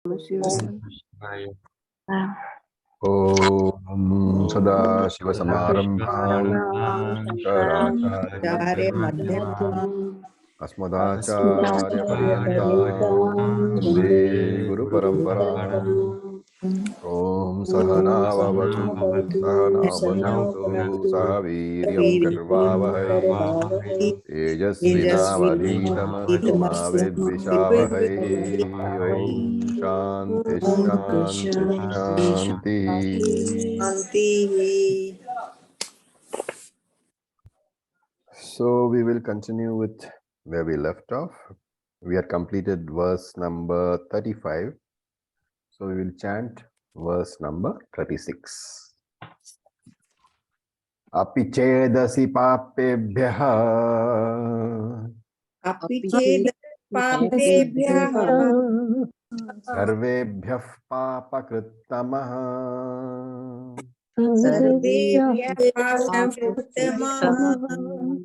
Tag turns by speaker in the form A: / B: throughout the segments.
A: Om Sadashivasamārambhāṁ Shankaraचार्यमध्यamām Asmadacharyaparyantam Vande Guru Paramparam. Om Sahana Vavatu Sahana Bhunaktu Sahaviryam Karvavahai Tejasvinavadhitamastu ma Vidvishavahai. Om Shanti Shanti Shanti. So we will continue with where we left off. We had completed verse number 35. So we will chant verse number 36. Api chedasi papebhyaha sarvebhyah papakrittamaha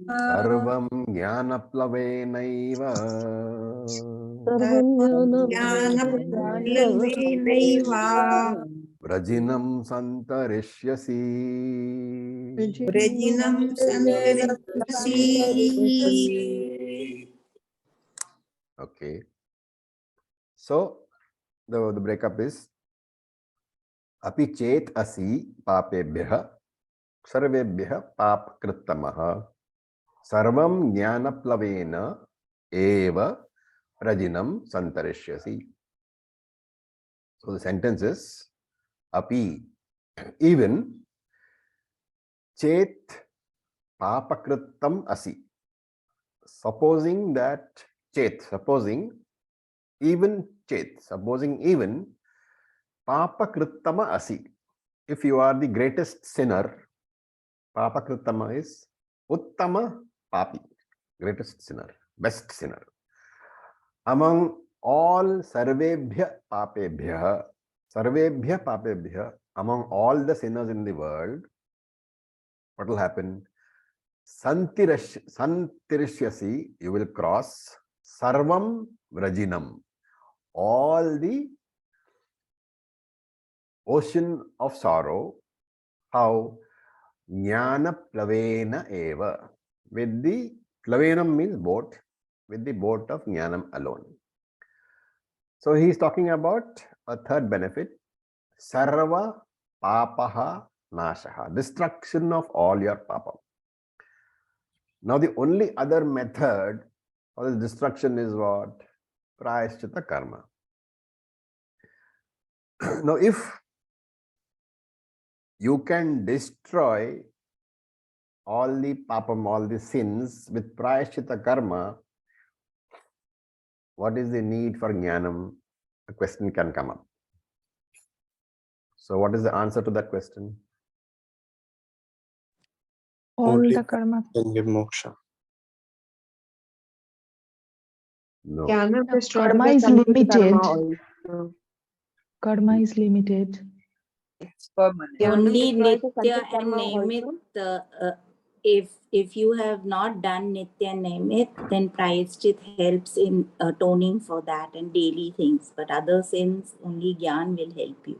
A: sarvam jnanaplavenaiva vrajinam santarishyasi. Okay. So the breakup is api chet asi papebhyah sarvebhyah pap krittamaha sarvam jnanaplavena eva rajinam santarishyasi. So the sentence is api, even chet papakrittam asi, supposing that chet, supposing even papakrittama asi, if you are the greatest sinner, papakrittama is uttama papi, greatest sinner, best sinner. Among all sarvebhya papebhya, among all the sinners in the world, what will happen? Santirishyasi, you will cross sarvam vrajinam, all the ocean of sorrow. How? Jnana plavena eva, with the plavenam means boat, with the boat of jnanam alone. So he is talking about a third benefit, sarva papaha nashaha, destruction of all your papa. Now the only other method for the destruction is what? Prayaschitta karma. Now if you can destroy all the papam, all the sins with prayaschitta karma, what is the need for jnanam? A question can come up. So what is the answer to that question?
B: All the karma
C: can give moksha.
A: No.
B: Karma is limited. Karma is limited.
D: Only Nitya and Naimit. If you have not done Nitya and Naimit, then Prayashchit helps in atoning for that and daily things. But other sins, only Gyan will help you.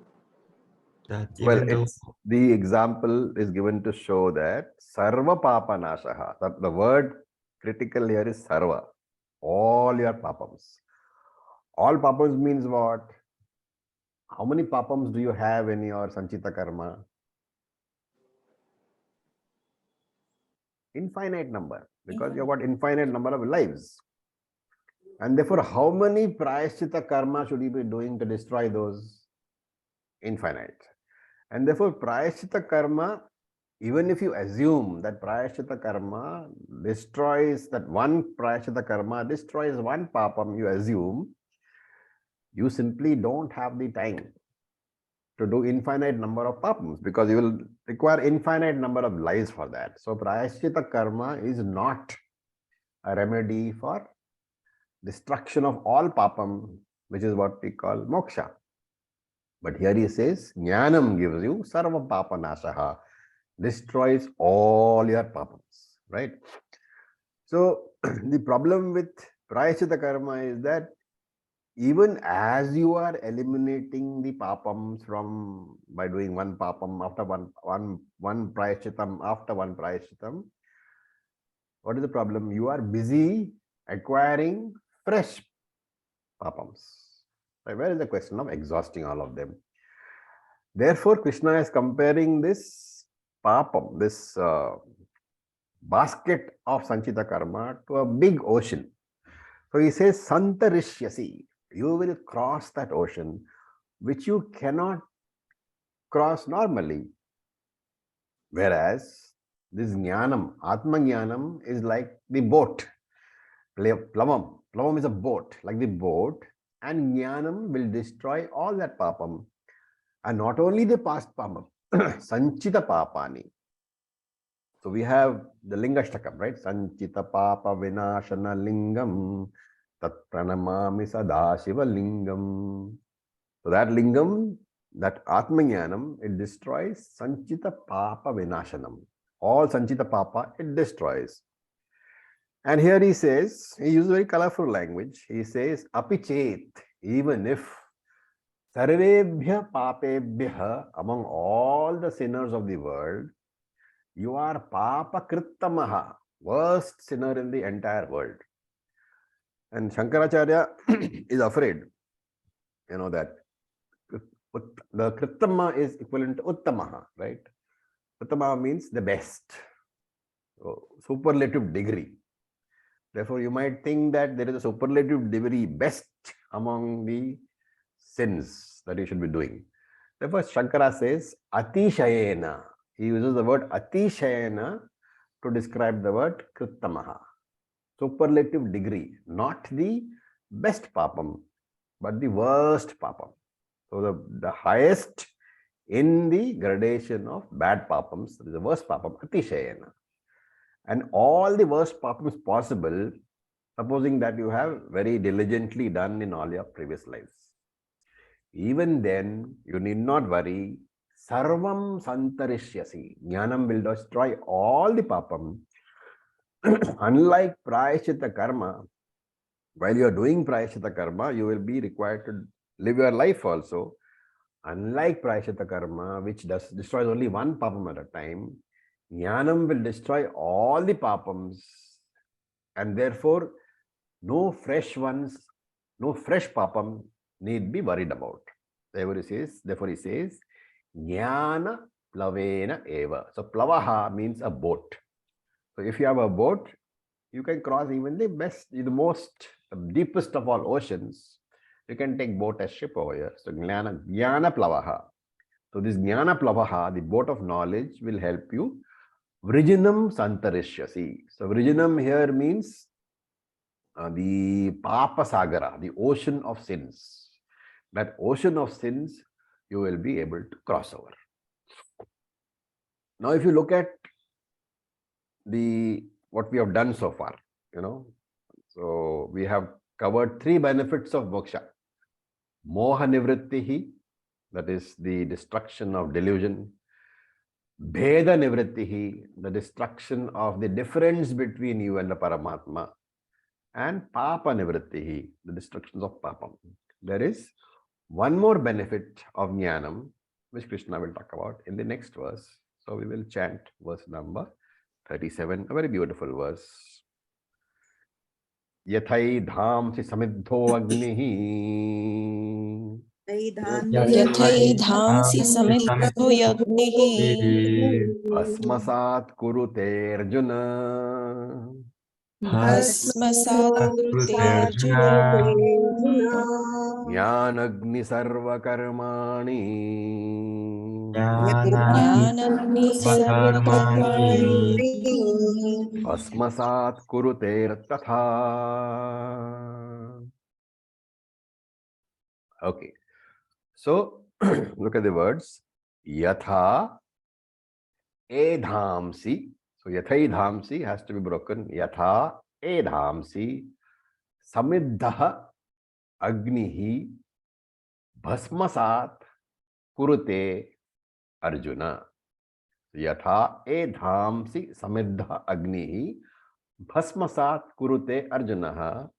A: Well, the example is given to show that sarva papa nashaha. The word critical here is sarva. All your papams. All papams means what? How many papams do you have in your sanchita karma? Infinite number, because you have got infinite number of lives. And therefore, how many prayaschitta karma should you be doing to destroy those? Infinite. And therefore, prayaschitta karma, even if you assume that prayaschitta karma destroys, that one prayaschitta karma destroys one papam, you assume, you simply don't have the time to do infinite number of papams, because you will require infinite number of lives for that. So prayaschitta karma is not a remedy for destruction of all papam, which is what we call moksha. But here he says, jnanam gives you sarva papa nashaha, destroys all your papams, right? So the problem with prayaschitta karma is that even as you are eliminating the papams by doing one papam after one prayaschitam after one prayaschitam, what is the problem? You are busy acquiring fresh papams. Where is the question of exhausting all of them? Therefore, Krishna is comparing this papam, this basket of sanchita karma, to a big ocean. So he says, Santarishyasi, you will cross that ocean, which you cannot cross normally. Whereas this jnanam, atma jnanam, is like the boat. Plavam is a boat, like the boat, and jnanam will destroy all that papam. And not only the past papam, sanchita papani. So we have the lingashtakam, right? Sanchita papa vinashana lingam tat pranamami sadashiva lingam. So that lingam, that atmajnanam, it destroys sanchita papa vinashanam. All sanchita papa, it destroys. And here he says, he uses very colorful language. He says, apichet, even if sarvebhya papebhya, among all the sinners of the world, you are papa krittamaha, worst sinner in the entire world. And Shankaracharya is afraid, that the krittama is equivalent to uttamaha, right? Uttamaha means the best, so, superlative degree. Therefore, you might think that there is a superlative degree best among the sins that you should be doing. Therefore, Shankara says, atishayena. He uses the word atishayena to describe the word krittamaha. Superlative degree, not the best papam, but the worst papam. So the highest in the gradation of bad papams is the worst papam, atishayena. And all the worst papams possible, supposing that you have very diligently done in all your previous lives. Even then, you need not worry. Sarvam santarishyasi. Jnanam will destroy all the papam. Unlike prayaschitta karma, while you are doing prayaschitta karma, you will be required to live your life also. Unlike prayaschitta karma, which destroys only one papam at a time, jnanam will destroy all the papams, and therefore no fresh ones, no fresh papam need be worried about. Therefore he says, jnana plavena eva. So plavaha means a boat. So if you have a boat, you can cross even the deepest of all oceans. You can take boat as ship over here. So jnana plavaha. So this jnana plavaha, the boat of knowledge, will help you. Vrijinam santarishyasi. So vrijinam here means the papa sagara, the ocean of sins. That ocean of sins you will be able to cross over. Now, if you look at what we have done so far, so we have covered 3 benefits of moksha. Moha nivrittihi, that is the destruction of delusion. Bheda nivrittihi, the destruction of the difference between you and the Paramatma. And papa nivrittihi, the destruction of papam. There is one more benefit of jnanam, which Krishna will talk about in the next verse. So we will chant verse number 37, a very beautiful verse. Yathai dhamsi samiddho agnihi.
C: Yathai dhamsi samiddho yagnihi.
A: Bhasmasat kurute Arjuna.
C: Bhasmasat kurute Arjuna.
A: Jnanagni sarva karmani.
C: Jnanagni sarva karmani.
A: Bhasmasat kurute tatha. Okay. So, look at the words. Yatha edhamsi. So, yathai dhamsi has to be broken. Yatha edhamsi samiddha agnihi bhasmasat kurute Arjuna. Yatha edhamsi samiddha agnihi bhasmasat kurute Arjuna.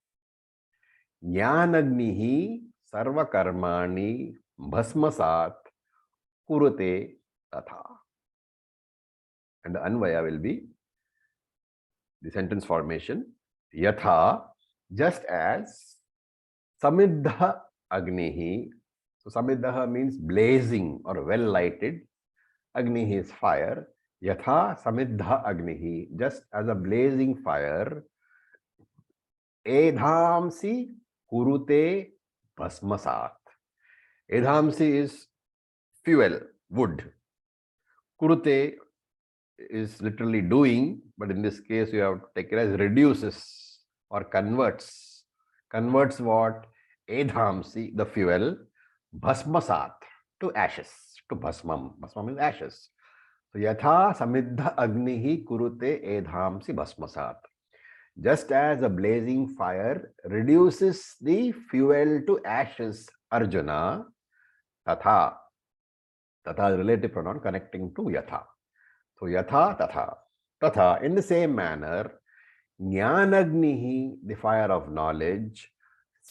A: Jnānagnihi sarva karmani bhasmasat kurute tatha. And the Anvaya will be the sentence formation. Yatha, just as Samiddha Agnihi. So Samiddha means blazing or well lighted. Agnihi is fire. Yatha Samiddha Agnihi, just as a blazing fire. Edhamsi Kurute Bhasmasat. Edhamsi is fuel, wood. Kurute is literally doing, but in this case you have to take it as reduces or converts. Converts what? Edhamsi, the fuel, bhasmasat, to ashes, to bhasmam. Bhasmam is ashes. So yatha samiddha agnihi kurute edhamsi bhasmasat. Just as a blazing fire reduces the fuel to ashes, Arjuna, tatha. Tatha is relative pronoun connecting to yatha. So yatha tatha. Tatha, in the same manner, Jnānagnihi, the fire of knowledge,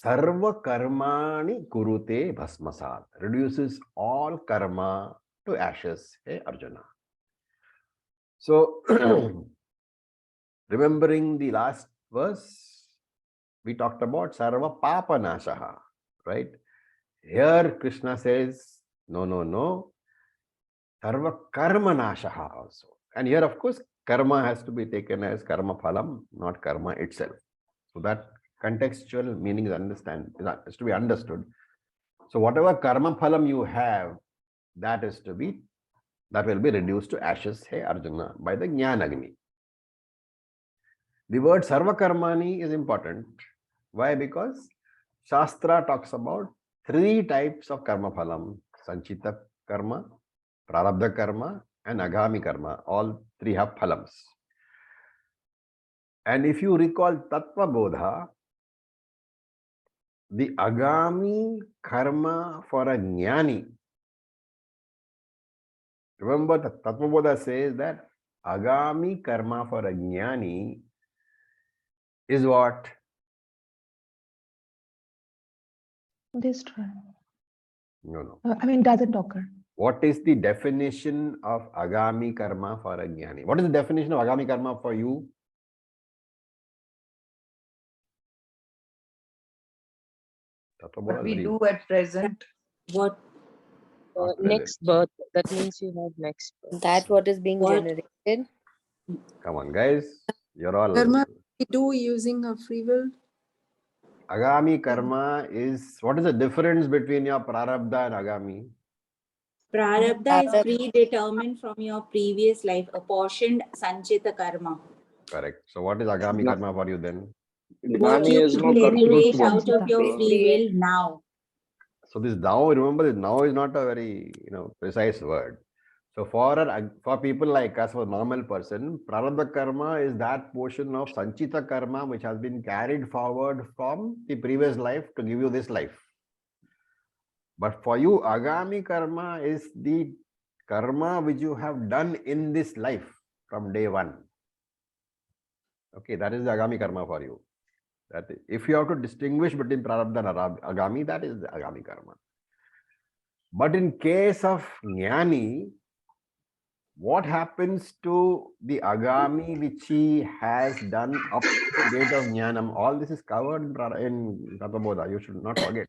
A: sarva karmani kurute bhasmasat, reduces all karma to ashes, hey Arjuna. So, remembering the last verse, we talked about sarva papa nashaha, right? Here Krishna says, no, no, no, sarva karma nashaha also. And here, of course, karma has to be taken as karma phalam, not karma itself. So that contextual meaning is to be understood. So whatever karma phalam you have, that will be reduced to ashes, hey Arjuna, by the Jnānagni. The word sarva karmani is important. Why? Because Shastra talks about 3 types of karma phalam: sanchita karma, prarabdha karma, and agami karma. All 3 have phalams. And if you recall Tattva Bodha, the agami karma for a jnani. Remember, the Tattva Bodha says that agami karma for a jnani is what?
B: Destroy.
A: No.
B: I mean, doesn't occur.
A: What is the definition of agami karma for a jnani? What is the definition of agami karma for you? Tattva Bodha
E: What
A: is
E: we
A: very
E: do at present.
D: What
A: not
F: Next birth. That means you have next birth.
G: That what is being
D: What?
G: generated.
A: Come on, guys. You're all.
H: Karma we do using a free will.
A: Agami karma is, what is the difference between your prarabdha and agami?
D: Prarabdha is predetermined from your previous life, apportioned sanchita karma.
A: Correct. So what is agami karma for you then?
D: What
I: Jnani
D: you
I: has no
D: generate
I: karma.
D: out of your free will now.
A: So this now, remember, this now is not a very precise word. So for people like us, for a normal person, prarabdha karma is that portion of sanchita karma which has been carried forward from the previous life to give you this life. But for you, agami karma is the karma which you have done in this life from day one. Okay, that is the agami karma for you. That if you have to distinguish between prarabdha and agami, that is the agami karma. But in case of jnani, what happens to the agami which he has done up to the date of jnanam? All this is covered in Tattva Bodha. You should not forget.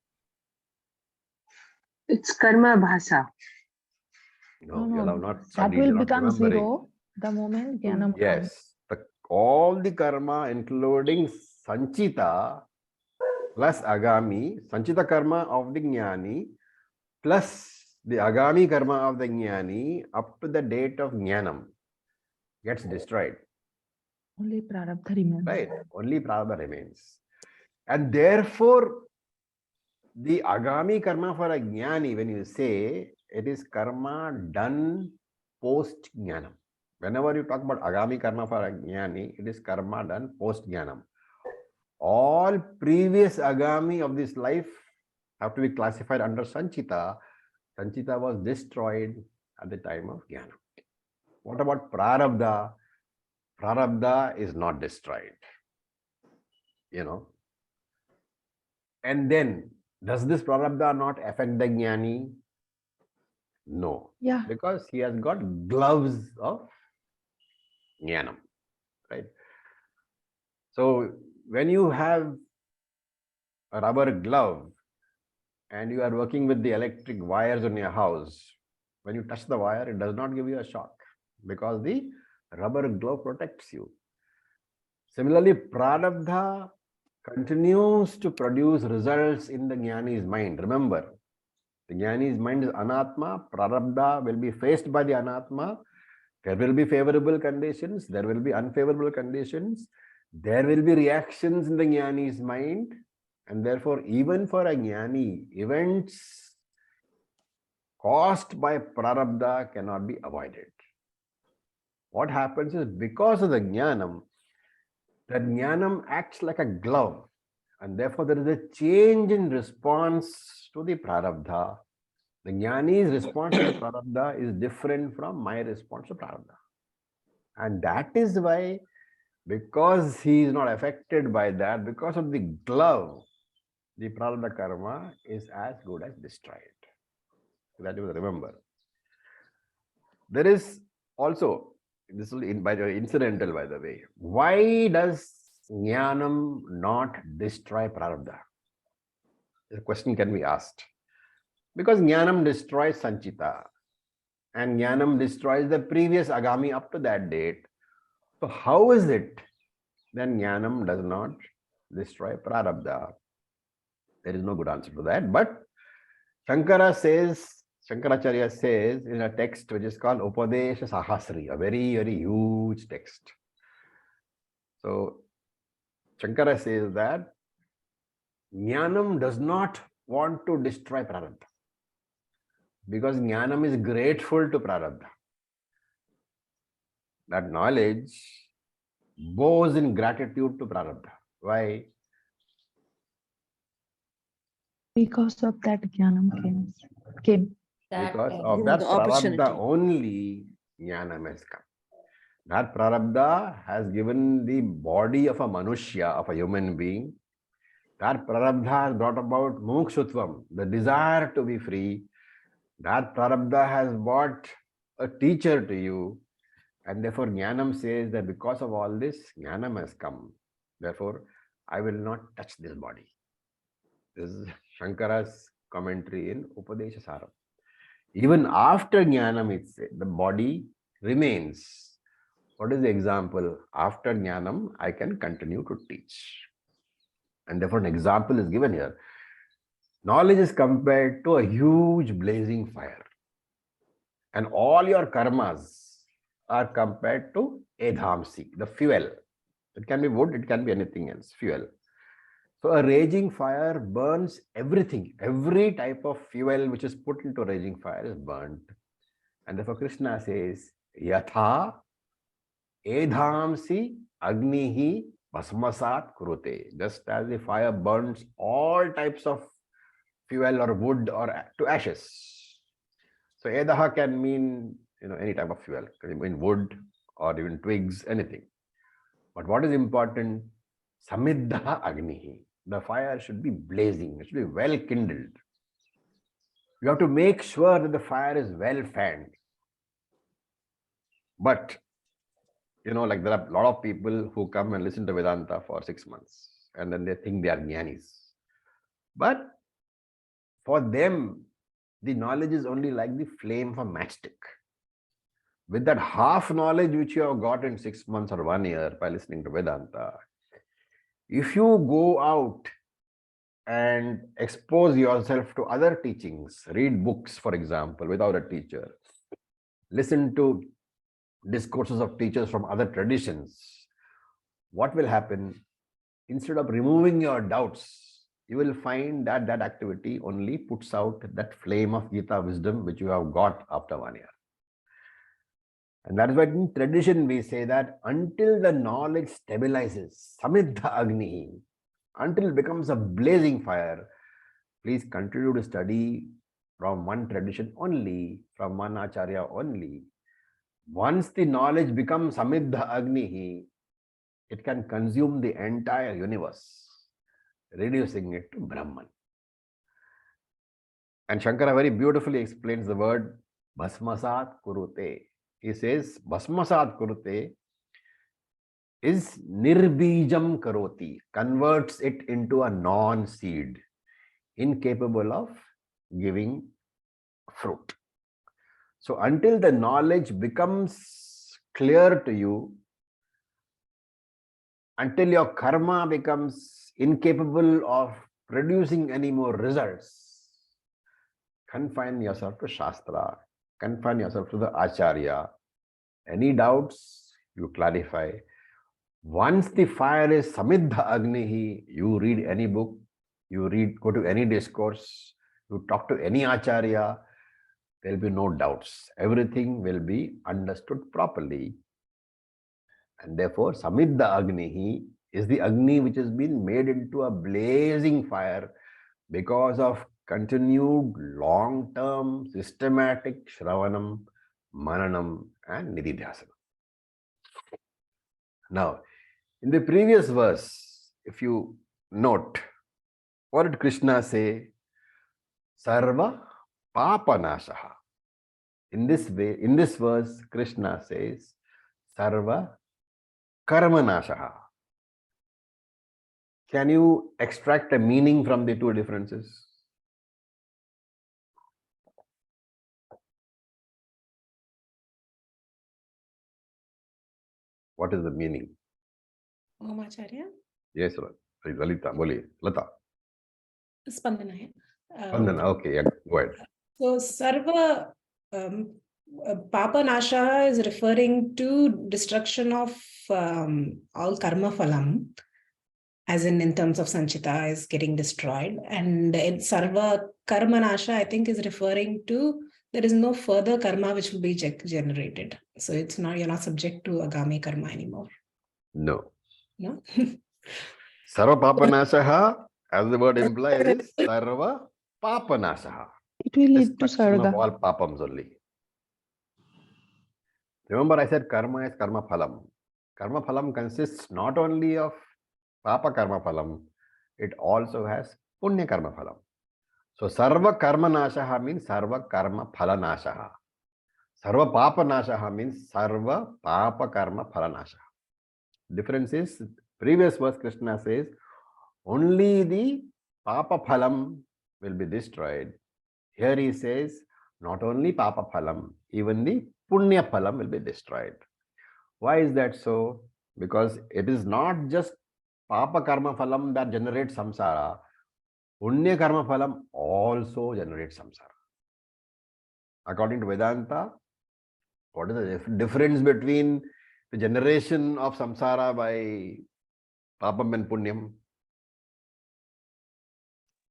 E: It's karma bhasa.
A: No, you have not
B: That
A: studied,
B: will
A: you're not
B: become
A: remembering.
B: zero the moment Jnanam comes.
A: Yes, all the karma, including sanchita plus agami, sanchita karma of the jnani plus the agami karma of the jnani up to the date of jnanam gets destroyed.
B: Only prarabdha remains.
A: Right? Only prarabdha remains. And therefore, the agami karma for a jnani, when you say it is karma done post jnanam. Whenever you talk about agami karma for a jnani, it is karma done post jnanam. All previous agami of this life have to be classified under sanchita. Sanchita was destroyed at the time of jnana. What about prarabdha? Prarabdha is not destroyed. And then, does this prarabdha not affect the jnani? No.
B: Yeah.
A: Because he has got gloves of jnanam, right? So when you have a rubber glove and you are working with the electric wires in your house, when you touch the wire, it does not give you a shock because the rubber glove protects you. Similarly, prarabdha continues to produce results in the jnani's mind. Remember, the jnani's mind is anatma, prarabdha will be faced by the anatma. There will be favorable conditions, there will be unfavorable conditions, there will be reactions in the jnani's mind, and therefore, even for a jnani, events caused by prarabdha cannot be avoided. What happens is, because of the jnanam, that jnanam acts like a glove, and therefore there is a change in response to the prarabdha. The jnani's response to the prarabdha is different from my response to prarabdha. And that is why, because he is not affected by that, because of the glove, the prarabdha karma is as good as destroyed. That you will remember. There is also, this will by the incidental, by the way, why does jnanam not destroy prarabdha? The question can be asked. Because jnanam destroys sanchita, and jnanam destroys the previous agami up to that date. So how is it then jnanam does not destroy prarabdha? There is no good answer to that. But Shankaracharya says in a text which is called Upadesha Sahasri, a very, very huge text. So Shankara says that jnanam does not want to destroy prarabdha, because jnanam is grateful to prarabdha. That knowledge bows in gratitude to prarabdha. Why?
B: Because of that jnanam came.
A: Because of that prarabdha only jnanam has come. That prarabdha has given the body of a manushya, of a human being. That prarabdha has brought about mukshutvam, the desire to be free. That prarabdha has brought a teacher to you. And therefore, jnanam says that because of all this, jnanam has come. Therefore, I will not touch this body. This is Shankara's commentary in Upadesha Saram. Even after jnanam, the body remains. What is the example? After jnanam, I can continue to teach. And therefore, an example is given here. Knowledge is compared to a huge blazing fire. And all your karmas are compared to edhamsi, the fuel. It can be wood, it can be anything else, fuel. So a raging fire burns everything. Every type of fuel which is put into a raging fire is burnt. And therefore Krishna says, Yatha edhamsi agnihi bhasmasat kurute. Just as the fire burns all types of fuel or wood or to ashes. So edaha can mean any type of fuel, can mean wood or even twigs, anything. But what is important? Samiddha agnihi. The fire should be blazing, it should be well kindled. You have to make sure that the fire is well fanned. But like there are a lot of people who come and listen to Vedanta for 6 months and then they think they are jnanis. But for them, the knowledge is only like the flame of a matchstick. With that half knowledge which you have got in 6 months or 1 year by listening to Vedanta, if you go out and expose yourself to other teachings, read books, for example, without a teacher, listen to discourses of teachers from other traditions, what will happen? Instead of removing your doubts, you will find that that activity only puts out that flame of Gita wisdom which you have got after 1 year. And that is why in tradition we say that until the knowledge stabilizes, samiddha agni, until it becomes a blazing fire, please continue to study from one tradition only, from one Acharya only. Once the knowledge becomes samiddha agni, it can consume the entire universe. reducing it to Brahman. And Shankara very beautifully explains the word Bhasmasat Kurute. He says Bhasmasat Kurute is Nirbijam Karoti, converts it into a non-seed, incapable of giving fruit. So until the knowledge becomes clear to you, until your karma becomes incapable of producing any more results, confine yourself to Shastra, confine yourself to the Acharya. Any doubts, you clarify. Once the fire is Samidha Agnihi, you read any book, go to any discourse, you talk to any Acharya, there will be no doubts. Everything will be understood properly. And therefore, Samidha Agnihi is the Agni which has been made into a blazing fire because of continued long-term systematic Shravanam, Mananam and Nididhyasana. Now, in the previous verse, if you note, what did Krishna say? Sarva Papanashaha. In this way, in this verse, Krishna says Sarva Karmanashaha. Can you extract a meaning from the two differences? What is the meaning?
C: Om Acharya.
A: Yes, Lalita, boli, Lata.
C: Spandana hai.
A: Spandana, okay, yeah, go ahead.
C: So Sarva Papa Nasha is referring to destruction of all karma phalam, as in terms of Sanchita is getting destroyed. And in Sarva Karma Nasha, I think, is referring to there is no further karma which will be generated. So it's not, you're not subject to agami karma anymore.
A: No.
C: No?
A: Sarva Papanashaha, as the word implies, is Sarva Papanashaha.
B: It will lead to
A: Destruction of
B: Sarga.
A: all papams only. Remember, I said karma is karma phalam. Karma phalam consists not only of papa karma phalam, it also has punya karma phalam. So, sarva karma nashaha means sarva karma phala nashaha. Sarva papa nashaha means sarva papa karma phala nashaha. Difference is, previous verse Krishna says, only the papa phalam will be destroyed. Here he says, not only papa phalam, even the punya phalam will be destroyed. Why is that so? Because it is not just papa karma phalam that generates samsara. Punya karma phalam also generates samsara. According to Vedanta, what is the difference between the generation of samsara by papam and punyam?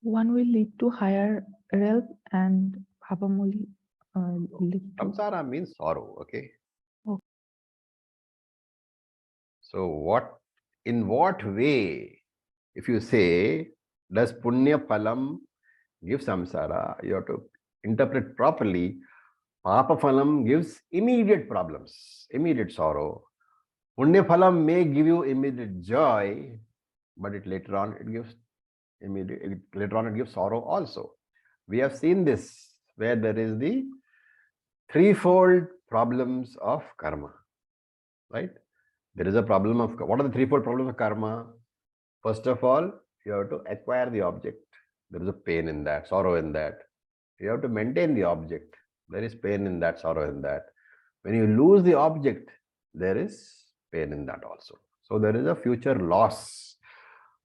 B: One will lead to higher realm and Papam will lead to
A: Samsara means sorrow, okay?
B: Okay.
A: So in what way, if you say, does punya phalam give samsara, you have to interpret properly. Papa phalam gives immediate problems, immediate sorrow. Punya phalam may give you immediate joy, but later on it gives sorrow also. We have seen this where there is the threefold problems of karma, right? There is a problem of, what are the threefold problems of karma? First of all, you have to acquire the object. There is a pain in that, sorrow in that. You have to maintain the object. There is pain in that, sorrow in that. When you lose the object, there is pain in that also. So there is a future loss.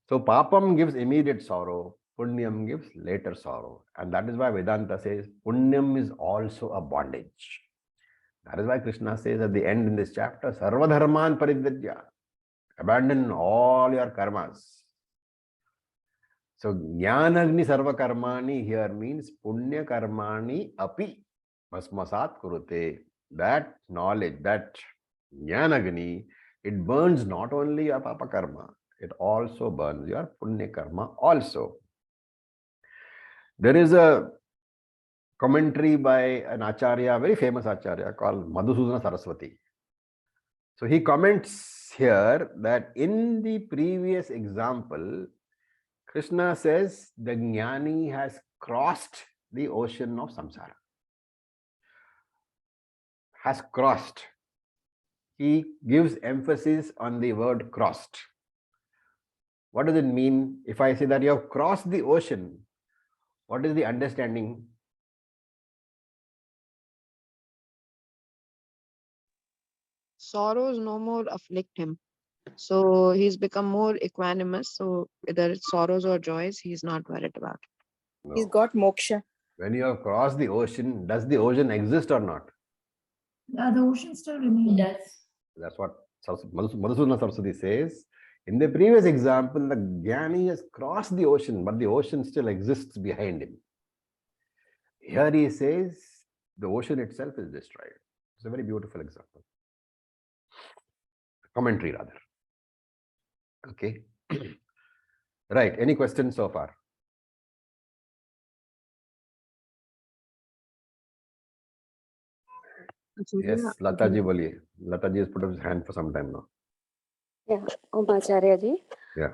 A: So papam gives immediate sorrow, punyam gives later sorrow. And that is why Vedanta says punyam is also a bondage. That is why Krishna says at the end in this chapter, Sarva dharman paridyajya. Abandon all your karmas. So Jnānagni sarva karmani here means punya karmani api bhasmasat kurute. That knowledge, that Jnānagni, it burns not only your papa karma, it also burns your punya karma also. There is a commentary by an Acharya, very famous Acharya called Madhusudana Saraswati. So he comments here that in the previous example, Krishna says the Jnani has crossed the ocean of samsara. Has crossed. He gives emphasis on the word crossed. What does it mean? If I say that you have crossed the ocean, what is the understanding?
E: Sorrows no more afflict him. So he's become more equanimous. So whether it's sorrows or joys, he's not worried about it.
A: No.
H: He's got moksha.
A: When you have crossed the ocean, does the ocean exist or not?
G: Yeah, the ocean still remains.
A: That's what Madhusudana Saraswati says. In the previous example, the Jnani has crossed the ocean, but the ocean still exists behind him. Here he says the ocean itself is destroyed. It's a very beautiful example. Commentary rather. Okay. Right. Any questions so far? Yes, Lataji boliye. Lataji has put up his hand for some time now.
I: Yeah, Acharya ji.
A: Yeah.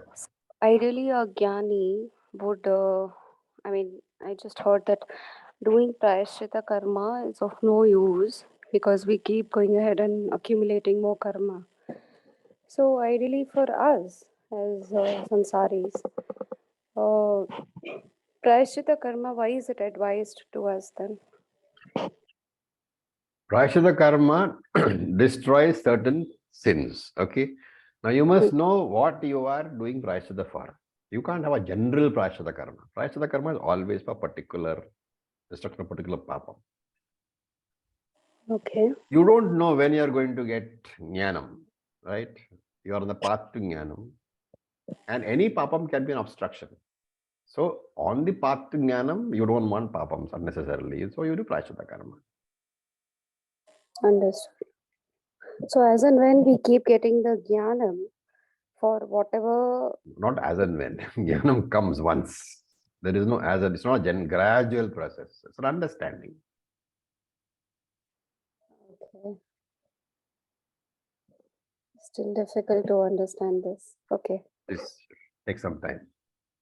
I: Ideally, a Jnani would, I just heard that doing Prayashrita karma is of no use because we keep going ahead and accumulating more karma. So, ideally, for us as sansaris, Prayashrita karma, why is it advised to us then?
A: Prayashrita karma destroys certain sins. Okay. Now you must know what you are doing Prayashrita for. You can't have a general Prayashrita karma. Prayashrita karma is always for particular destruction of particular papa.
I: Okay.
A: You don't know when you are going to get jnanam, right? You are on the path to jnanam. And any papam can be an obstruction. So on the path to jnanam, you don't want papams unnecessarily. So you do Prayashrita karma.
I: Understood. So, as and when we keep getting the jnanam for whatever.
A: Not as and when. Jnanam comes once. There is no as and, it's not a gradual process. It's an understanding.
I: Okay. Still difficult to understand this. Okay.
A: This takes some time.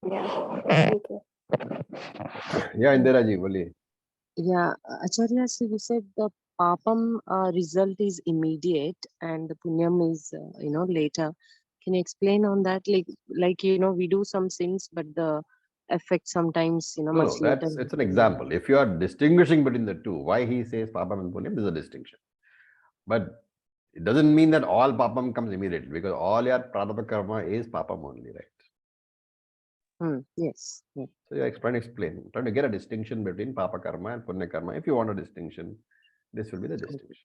I: Yeah. Thank you.
A: Yeah, Indiraji, boliye.
F: Yeah, Acharya, so you said the papam result is immediate and the punyam is, later. Can you explain on that? Like we do some sins, but the effect sometimes, much later.
A: It's an example. If you are distinguishing between the two, why he says papam and punyam, there's a distinction. But it doesn't mean that all papam comes immediately, because all your prarabdha karma is papam only, right?
F: Yes. Yeah.
A: So you're trying to get a distinction between papa karma and punya karma. If you want a distinction, this will be the distinction.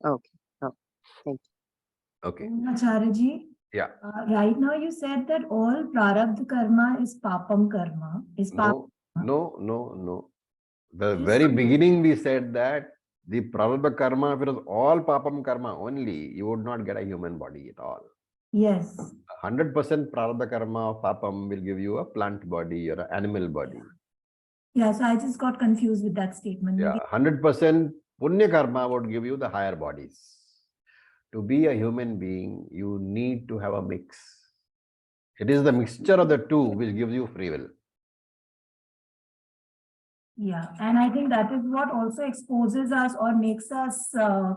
F: Okay. Oh, thank you.
A: Okay.
G: Acharya ji.
A: Yeah.
G: Right now you said that all prarabdha karma is papam karma.
A: No. The very beginning we said that the prarabdha karma, if it was all papam karma only, you would not get a human body at all.
G: Yes.
A: 100% prarabdha karma of papam will give you a plant body or an animal body.
G: Yeah, so I just got confused with that statement.
A: Yeah, 100% punya karma would give you the higher bodies. To be a human being, you need to have a mix. It is the mixture of the two which gives you free will.
G: Yeah, and I think that is what also exposes us or makes us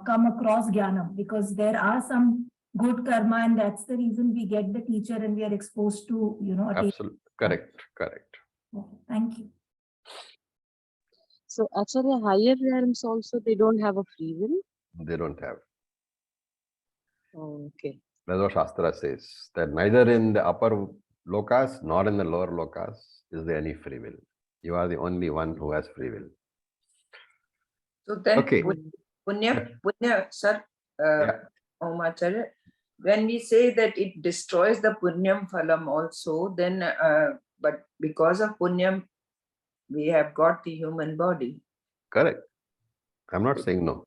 G: come across Jnanam, because there are some good karma, and that's the reason we get the teacher and we are exposed to,
A: Absolutely. Correct.
G: Okay, thank you.
F: So Acharya, higher realms also, they don't have a free will?
A: They don't have.
F: Oh, okay.
A: That's what Shastra says, that neither in the upper lokas nor in the lower lokas is there any free will. You are the only one who has free will.
J: So then,
A: Okay.
J: punya, sir, Acharya, when we say that it destroys the punyam phalam also, then, but because of punyam, we have got the human body.
A: Correct. I'm not saying no.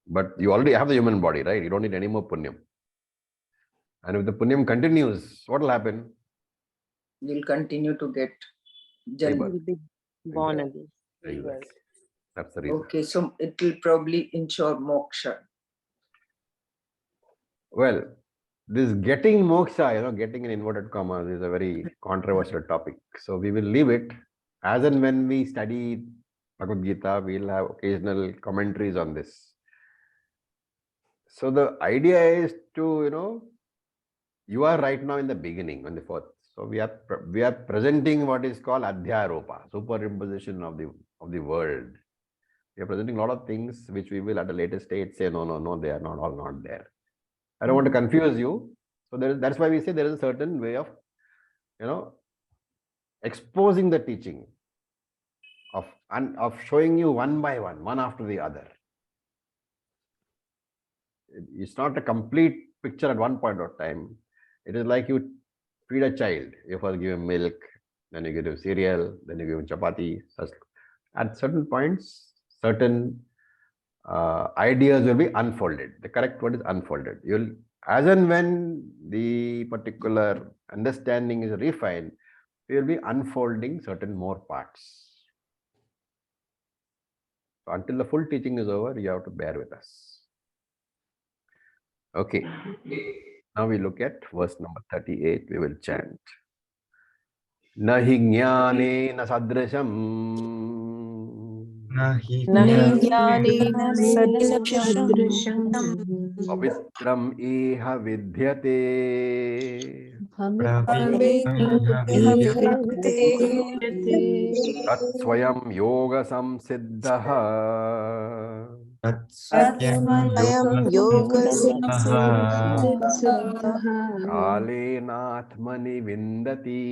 A: But you already have the human body, right? You don't need any more punyam. And if the punyam continues, what will happen?
J: We'll continue to get
F: Will be born again.
A: Exactly. That's the reason.
J: Okay, so it will probably ensure moksha.
A: Well, this getting moksha, getting in inverted commas is a very controversial topic. So we will leave it. As and when we study Bhagavad Gita, we'll have occasional commentaries on this. So the idea is to, you are right now in the beginning, on the fourth. So we are presenting what is called adhyaropa, superimposition of the world. We are presenting a lot of things which we will at a later stage say, no, they are all not there. I don't want to confuse you. So that's why we say there is a certain way of, exposing the teaching, of showing you one by one after the other. It's not a complete picture at one point of time. It is like you feed a child. You first give him milk, then you give him cereal, then you give him chapati. At certain points, certain ideas will be unfolded. The correct word is unfolded. As and when the particular understanding is refined, we will be unfolding certain more parts. So until the full teaching is over, you have to bear with us. Okay. Now we look at verse number 38. We will chant. Nahi jnane na sadrisham.
H: Nahi jnanena sadrisham
A: Pavitram iha vidyate. Tat swayam yoga samsiddhaha.
H: Tatsvayam yoga
A: Kalenatmani vindati.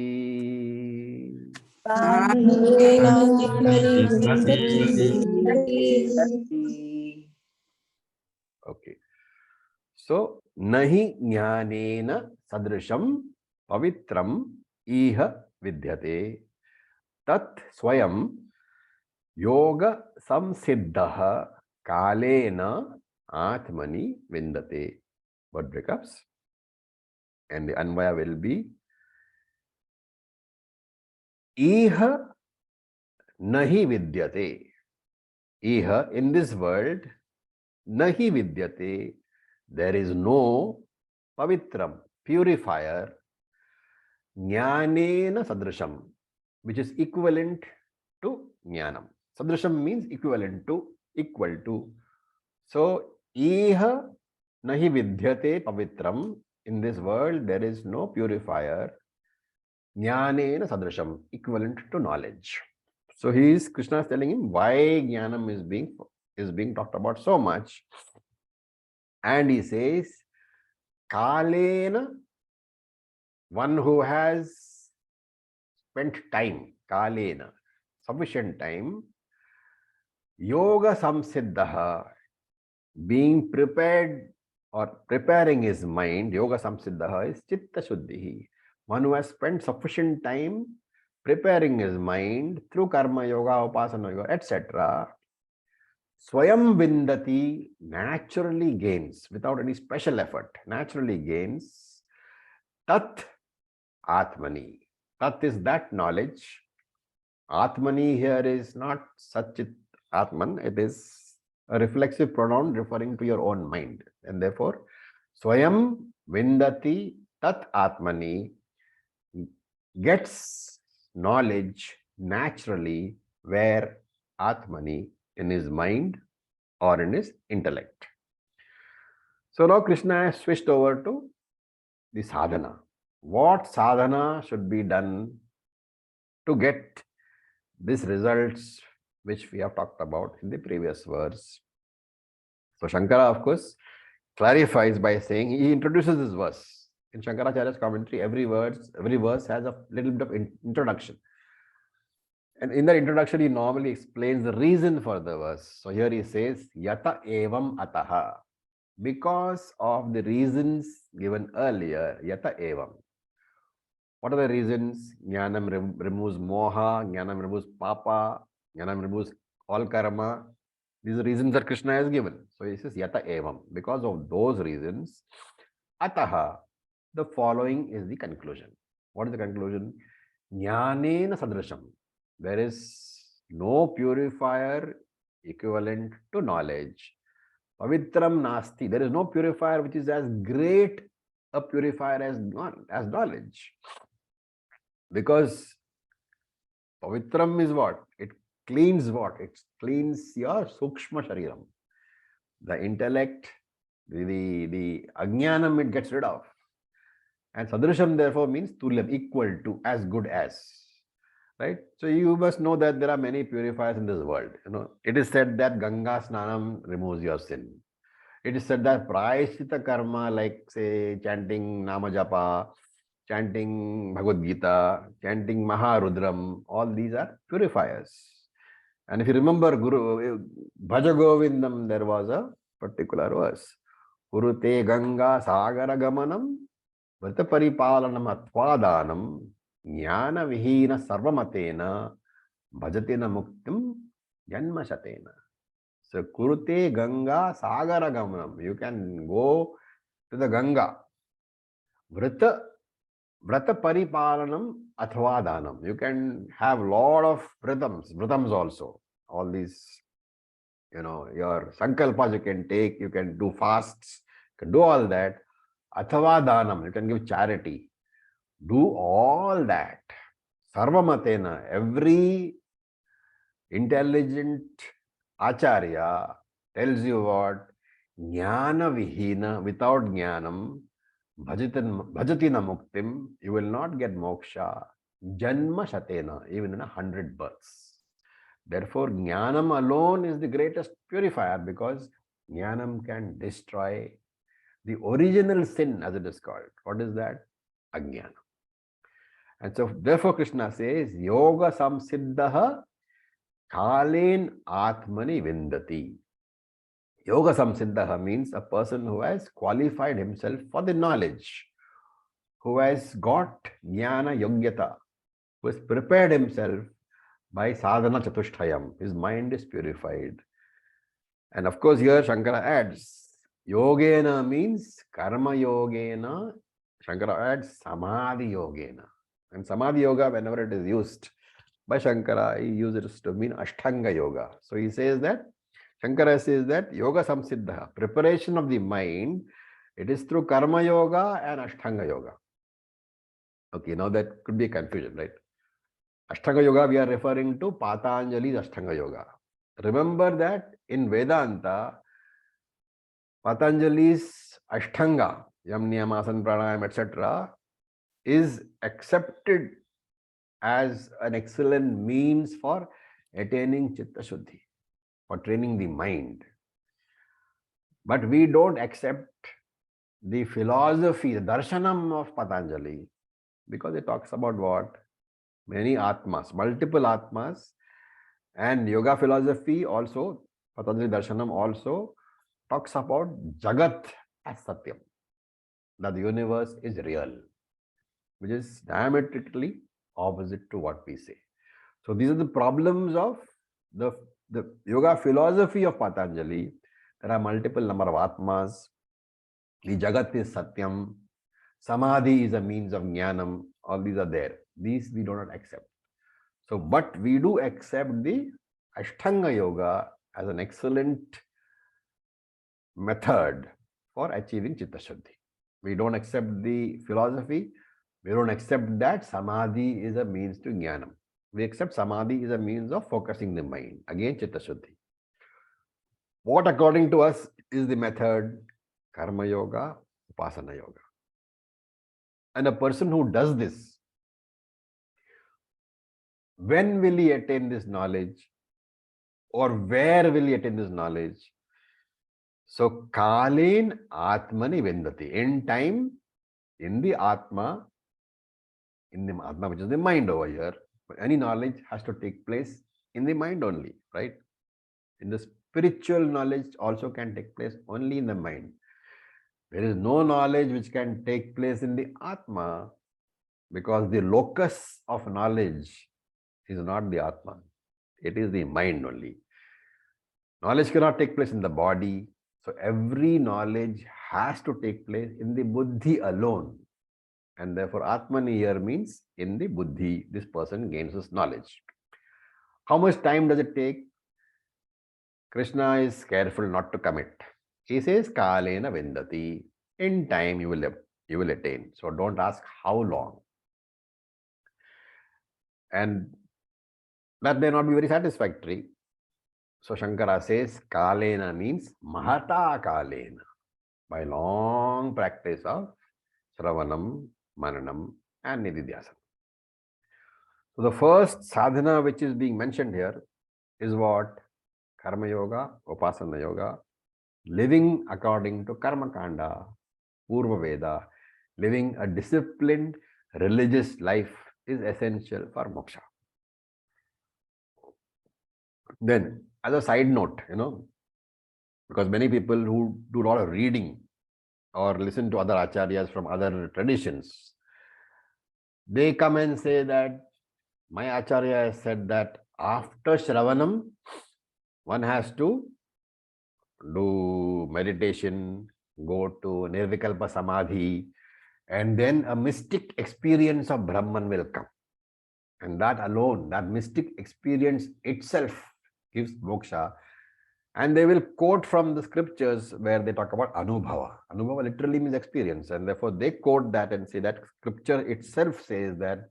A: Okay. So, nahi jnanena sadrisham pavitram iha vidyate. Tat swayam yoga samsiddhaha kalena atmani vindate. Word breakups. And the anvaya will be iha nahi vidyate. Iha, in this world, nahi vidyate, there is no pavitram, purifier, jnanena sadrisham, which is equivalent to jnanam. Sadrisham means equivalent to, equal to. So, iha nahi vidyate pavitram. In this world, there is no purifier, jnanena sadrisham, equivalent to knowledge. So Krishna is telling him why jnanam is being talked about so much. And he says, kalena, one who has spent time, kalena, sufficient time, yoga samsiddhaha, being prepared or preparing his mind, yoga samsiddhaha is chitta shuddhihi. One who has spent sufficient time preparing his mind through karma yoga, upasana yoga, etc. Swayam vindati, naturally gains, without any special effort, naturally gains tat atmani. Tat is that knowledge. Atmani here is not Satchit Atman, it is a reflexive pronoun referring to your own mind. And therefore, Swayam Vindati Tat Atmani gets knowledge naturally where Atmani, in his mind or in his intellect. So now Krishna has switched over to the sadhana. What sadhana should be done to get these results which we have talked about in the previous verse? So Shankara, of course, clarifies by saying, he introduces this verse. In Shankaracharya's commentary, every verse has a little bit of introduction. And in that introduction, he normally explains the reason for the verse. So here he says, Yata evam ataha. Because of the reasons given earlier, Yata evam. What are the reasons? Jnanam removes moha, Jnanam removes papa, Jnanam removes all karma. These are reasons that Krishna has given. So he says, Yata evam. Because of those reasons, ataha, the following is the conclusion. What is the conclusion? Jnanena sadrisham. There is no purifier equivalent to knowledge. Pavitram nasti. There is no purifier which is as great a purifier as knowledge. Because Pavitram is what? It cleans what? It cleans your Sukshma Shariram. The intellect, the Ajnanam, it gets rid of. And Sadrisham therefore means Tulyam, equal to, as good as. Right? So you must know that there are many purifiers in this world. It is said that Ganga Snanam removes your sin. It is said that Prayashchita karma, like say chanting Namajapa, chanting Bhagavad Geeta, chanting Maharudram, all these are purifiers. And if you remember Guru Bhaja Govindam, there was a particular verse. Kurute Ganga Sagara Gamanam Vrita Paripalanam Atvadanam Jnana Vihina Sarvamatena Bhajatina Muktim Janma Shatena. So Kurute Ganga Sagara Gamanam. You can go to the Ganga. Vrita Paripalanam Athvadanam. You can have lot of vritams also. All these, your sankalpas you can take, you can do fasts, you can do all that. Athavadanam, you can give charity. Do all that. Sarvamatena, every intelligent Acharya tells you what? Jnana Vihina, without Jnanam, Bhajatina Muktim, you will not get moksha. Janma Shatena, even in 100 births. Therefore, Jnanam alone is the greatest purifier because Jnanam can destroy the original sin, as it is called. What is that? Ajnana. And so, therefore, Krishna says, Yoga Samsiddhaha Kalen Atmani Vindati. Yoga Samsiddhaha means a person who has qualified himself for the knowledge, who has got Jnana Yogyata, who has prepared himself by sadhana chatushtayam. His mind is purified. And of course, here Shankara adds, Yogena means karma yogena. Shankara adds samadhi yogena. And samadhi yoga, whenever it is used by Shankara, he uses it to mean ashtanga yoga. So he says that, Shankara says that yoga samsiddha, preparation of the mind, it is through karma yoga and ashtanga yoga. Okay, now that could be a confusion, right? Ashtanga Yoga, we are referring to Patanjali's Ashtanga Yoga. Remember that in Vedanta, Patanjali's Ashtanga, Yam Niyam Asana Pranayam, etc., is accepted as an excellent means for attaining Chitta Shuddhi, for training the mind. But we don't accept the philosophy, the darshanam of Patanjali, because it talks about what? Many Atmas, multiple Atmas, and yoga philosophy also, Patanjali Darshanam also talks about Jagat as Satyam, that the universe is real, which is diametrically opposite to what we say. So these are the problems of the yoga philosophy of Patanjali. There are multiple number of Atmas. The Jagat is Satyam. Samadhi is a means of Jnanam. All these are there. These we do not accept. So, but we do accept the Ashtanga Yoga as an excellent method for achieving Chitta Shuddhi. We don't accept the philosophy. We don't accept that Samadhi is a means to Jnanam. We accept Samadhi is a means of focusing the mind. Again, Chitta Shuddhi. What according to us is the method? Karma Yoga, Upasana Yoga. And a person who does this, when will he attain this knowledge? Or where will he attain this knowledge? So, Kalin Atmani Vendati. In time, in the Atma, which is the mind over here, but any knowledge has to take place in the mind only, right? In the spiritual knowledge also can take place only in the mind. There is no knowledge which can take place in the Atma, because the locus of knowledge is not the Atma. It is the mind only. Knowledge cannot take place in the body. So every knowledge has to take place in the buddhi alone. And therefore Atmani here means in the buddhi, this person gains his knowledge. How much time does it take? Krishna is careful not to commit. He says, Kalena Vendati. In time you you will attain. So don't ask how long. And that may not be very satisfactory. So Shankara says, Kalena means Mahata Kalena, by long practice of Shravanam, Mananam, and Nididhyasana. So the first sadhana which is being mentioned here is what? Karma Yoga, Upasana Yoga, living according to Karma Kanda, Purva Veda, living a disciplined religious life is essential for moksha. Then, as a side note, because many people who do a lot of reading or listen to other acharyas from other traditions, they come and say that my acharya has said that after Shravanam, one has to do meditation, go to Nirvikalpa Samadhi, and then a mystic experience of Brahman will come. And that alone, that mystic experience itself gives moksha. And they will quote from the scriptures where they talk about Anubhava. Anubhava literally means experience. And therefore they quote that and say that scripture itself says that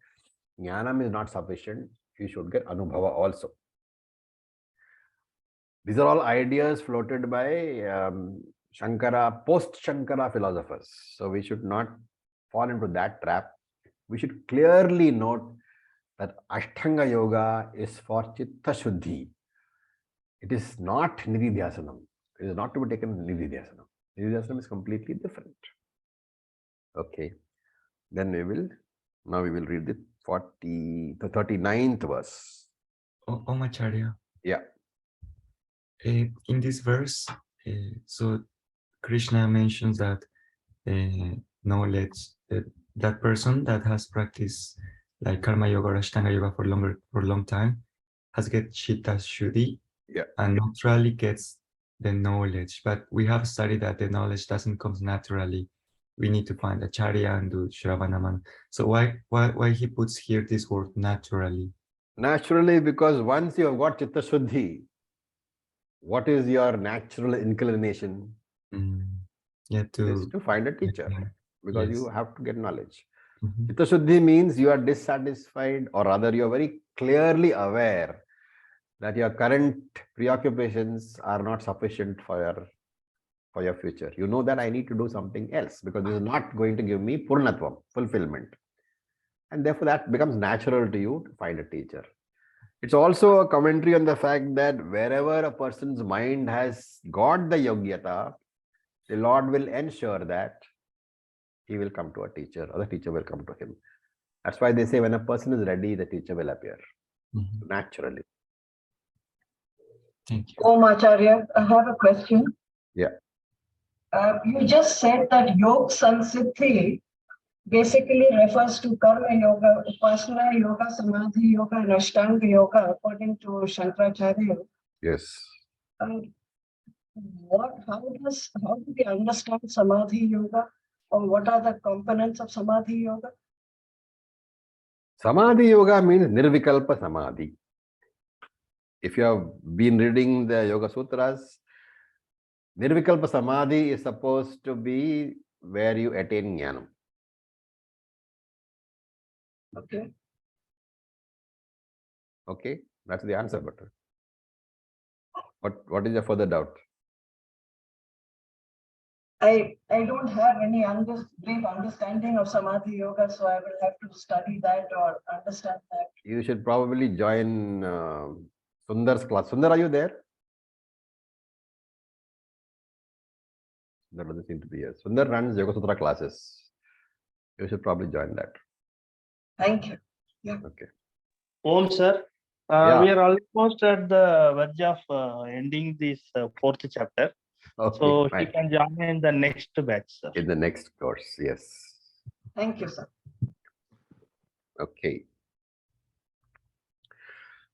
A: Jnanam is not sufficient. You should get Anubhava also. These are all ideas floated by Shankara, post-Shankara philosophers. So we should not fall into that trap. We should clearly note that Ashtanga Yoga is for Chitta Shuddhi. It is not Nididhyasanam. It is not to be taken Nididhyasanam. Nididhyasanam is completely different. Okay. Then we will read the 39th verse.
K: Om Acharya.
A: Yeah.
K: In this verse, so Krishna mentions that knowledge, that person that has practiced like Karma Yoga or Ashtanga Yoga for a long time has get Chitta Shuddhi, and naturally gets the knowledge. But we have studied that the knowledge doesn't come naturally. We need to find Acharya and do Shravanaman. So why he puts here this word naturally?
A: Naturally, because once you have got Chitta Shuddhi, what is your natural inclination?
K: Yeah,
A: is to find a teacher, because
K: yes.
A: you have to get knowledge. Chitta Shuddhi means you are dissatisfied, or rather you are very clearly aware that your current preoccupations are not sufficient for your future. You know that I need to do something else because this is not going to give me purnatvam, fulfillment. And therefore that becomes natural to you to find a teacher. It's also a commentary on the fact that wherever a person's mind has got the yogyata, the Lord will ensure that he will come to a teacher, or the teacher will come to him. That's why they say when a person is ready, the teacher will appear naturally.
K: Thank you.
L: Om Acharya, I have a question.
A: Yeah.
L: You just said that Yog Sansiddhi basically refers to Karma Yoga, Upasana Yoga, Samadhi Yoga, and Ashtanga Yoga, according to Shankaracharya.
A: Yes.
L: How do we understand Samadhi Yoga, or what are the components of Samadhi Yoga?
A: Samadhi Yoga means Nirvikalpa Samadhi. If you have been reading the Yoga Sutras, Nirvikalpa Samadhi is supposed to be where you attain Jnanam.
L: Okay.
A: Okay, that's the answer. But what is your further doubt?
L: I don't have any deep understanding of Samadhi Yoga, so I will have to study that or understand that.
A: You should probably join Sundar's class. Sundar, are you there? That doesn't seem to be here. Sundar runs Yoga Sutra classes. You should probably join that.
L: Thank you. Yeah.
A: Okay.
M: Om sir, we are almost at the verge of ending this fourth chapter.
A: Okay,
M: so
A: fine.
M: he can join in the next batch, sir.
A: In the next course, yes.
L: Thank you, sir.
A: Okay.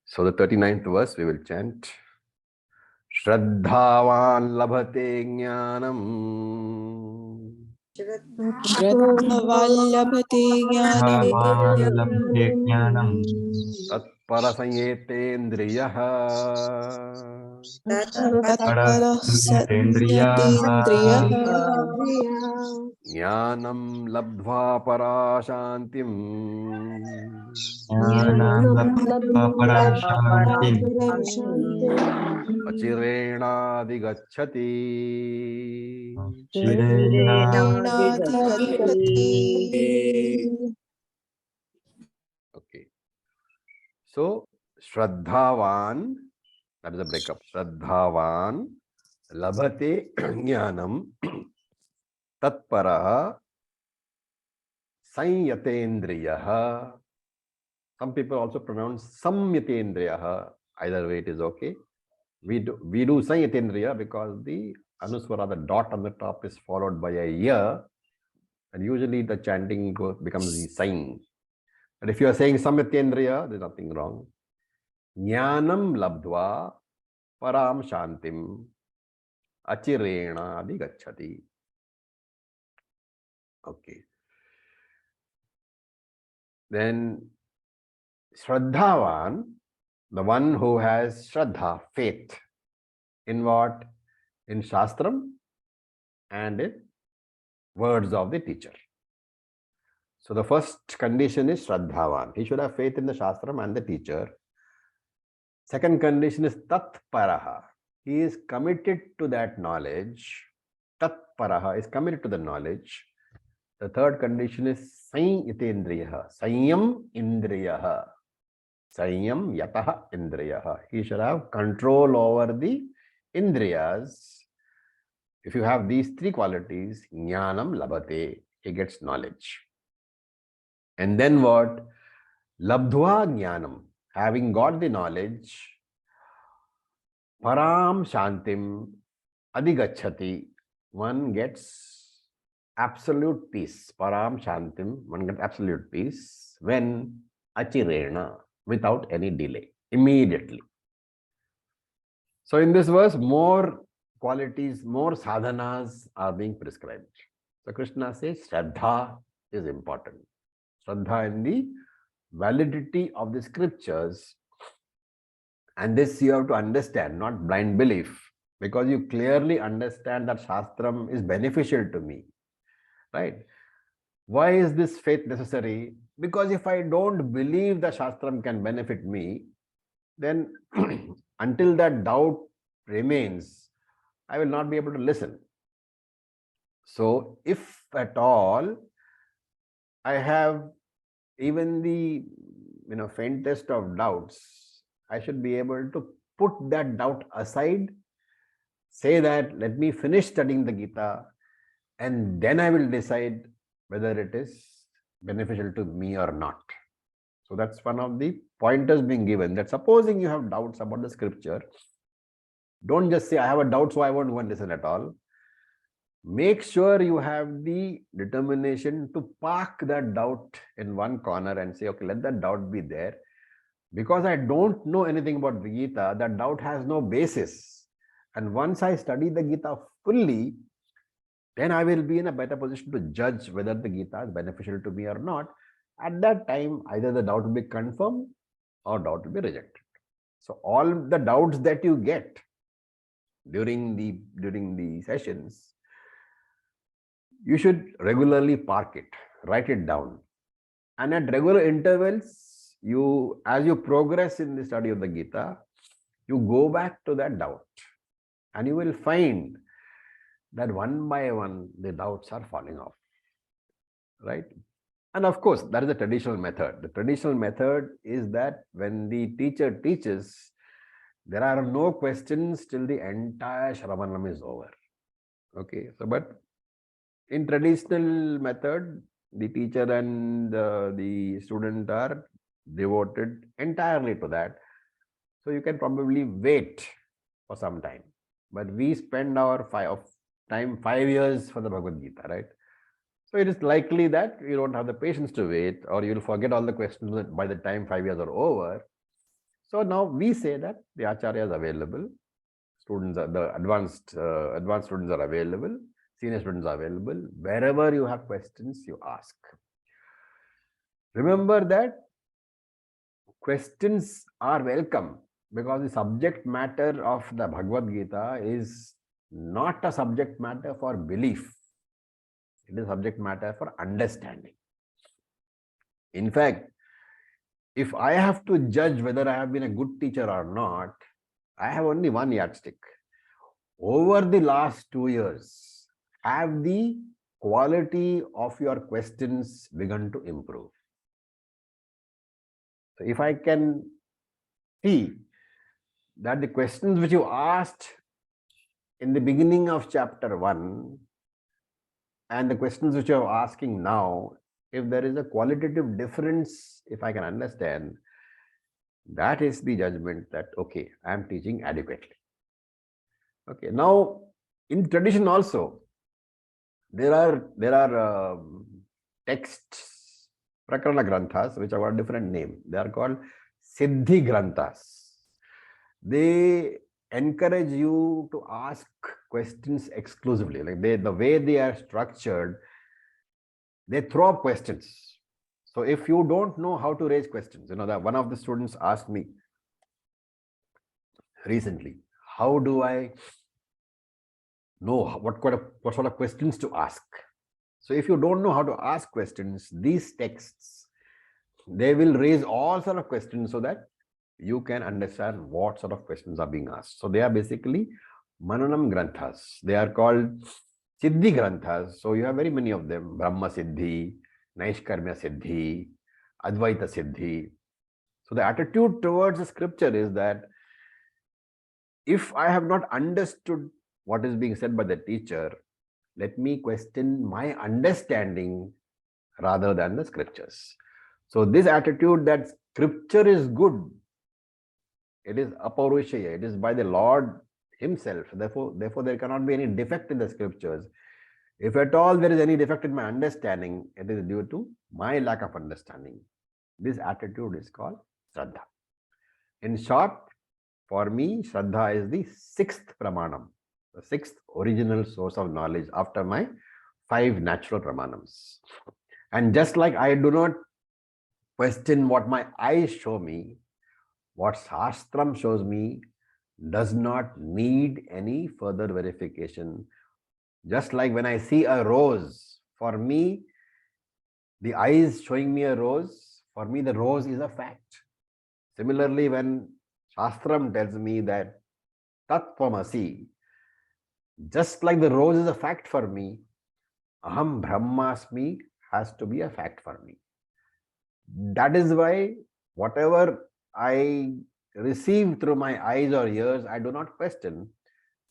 A: So the 39th verse we will chant. Shraddhavan labhate jnanam.
H: Shraddhavan labhate jnanam.
A: Tatpara sanyetendriyaha.
H: Tatpara satyatendriyaha.
A: Jnanam labdhva parashantim achirenadhigacchati. Okay. So, Shraddhavan, that is a breakup. Shraddhavan labhate jnanam tatparaha sanyatendriyaha. Some people also pronounce samyatendriyaha. Either way, it is okay. We do sanyatendriya because the anuswara, the dot on the top, is followed by a ya, and usually the chanting becomes the sign. But if you are saying samyatendriya, there's nothing wrong. Jnanam labdva param shantim achirena adhigacchati. Okay. Then Shraddhavan, the one who has Shraddha, faith, in what? In Shastram and in words of the teacher. So the first condition is Shraddhavan. He should have faith in the Shastram and the teacher. Second condition is Tatparaha. He is committed to that knowledge. Tatparaha is committed to the knowledge. The third condition is Sanyatendriyaha. Sanyam Indriyaha. Sanyam Yataha Indriyaha. He should have control over the Indriyas. If you have these three qualities, Jnanam Labhate, he gets knowledge. And then what? Labdhva Jnanam, having got the knowledge, Param Shantim Adhigacchati, one gets absolute peace. Param Shantim, one gets absolute peace when Achirena, without any delay, immediately. So in this verse, more qualities, more sadhanas are being prescribed. So Krishna says Shraddha is important. Shraddha in the validity of the scriptures. And this you have to understand, not blind belief, because you clearly understand that Shastram is beneficial to me, right? Why is this faith necessary? Because if I don't believe the Shastram can benefit me, then until that doubt remains, I will not be able to listen. So if at all I have even the faintest of doubts, I should be able to put that doubt aside, say that let me finish studying the Gita, and then I will decide whether it is beneficial to me or not. So that's one of the pointers being given, that supposing you have doubts about the scripture, don't just say I have a doubt so I won't go and listen at all. Make sure you have the determination to park that doubt in one corner and say, okay, let that doubt be there. Because I don't know anything about the Gita, that doubt has no basis. And once I study the Gita fully, then I will be in a better position to judge whether the Gita is beneficial to me or not. At that time, either the doubt will be confirmed or doubt will be rejected. So all the doubts that you get during the sessions, you should regularly park it, write it down. And at regular intervals, as you progress in the study of the Gita, you go back to that doubt and you will find that one by one, the doubts are falling off, right? And of course, that is the traditional method. The traditional method is that when the teacher teaches, there are no questions till the entire Shravanam is over. Okay, so but in traditional method, the teacher and the student are devoted entirely to that. So you can probably wait for some time. But we spend our 5 years for the Bhagavad Gita, right? So it is likely that you don't have the patience to wait, or you will forget all the questions by the time 5 years are over. So now we say that the Acharya is available. Students, the advanced students are available. Senior students are available. Wherever you have questions, you ask. Remember that questions are welcome, because the subject matter of the Bhagavad Gita is not a subject matter for belief. It is subject matter for understanding. In fact, if I have to judge whether I have been a good teacher or not, I have only one yardstick. Over the last 2 years, have the quality of your questions begun to improve? So if I can see that the questions which you asked in the beginning of chapter 1 and the questions which you are asking now, if there is a qualitative difference, if I can understand, that is the judgment that, okay, I am teaching adequately. Okay, now in tradition also, there are texts, prakarana granthas, which have got a different name. They are called siddhi granthas. They encourage you to ask questions exclusively. Like the way they are structured, they throw up questions. So if you don't know how to raise questions, that one of the students asked me recently, how do I know what sort of questions to ask? So if you don't know how to ask questions, these texts, they will raise all sort of questions so that you can understand what sort of questions are being asked. So they are basically Mananam Granthas. They are called Siddhi Granthas. So you have very many of them: Brahma Siddhi, Naishkarmya Siddhi, Advaita Siddhi. So the attitude towards the scripture is that if I have not understood what is being said by the teacher, let me question my understanding rather than the scriptures. So this attitude that scripture is good, it is aparushaya, it is by the Lord himself. Therefore, there cannot be any defect in the scriptures. If at all there is any defect in my understanding, it is due to my lack of understanding. This attitude is called Shraddha. In short, for me, Shraddha is the sixth pramanam, the sixth original source of knowledge after my 5 natural pramanams. And just like I do not question what my eyes show me, what Shastram shows me does not need any further verification. Just like when I see a rose, for me, the eyes showing me a rose, for me the rose is a fact. Similarly, when Shastram tells me that Tat Tvamasi, just like the rose is a fact for me, Aham Brahmasmi has to be a fact for me. That is why whatever I receive through my eyes or ears, I do not question.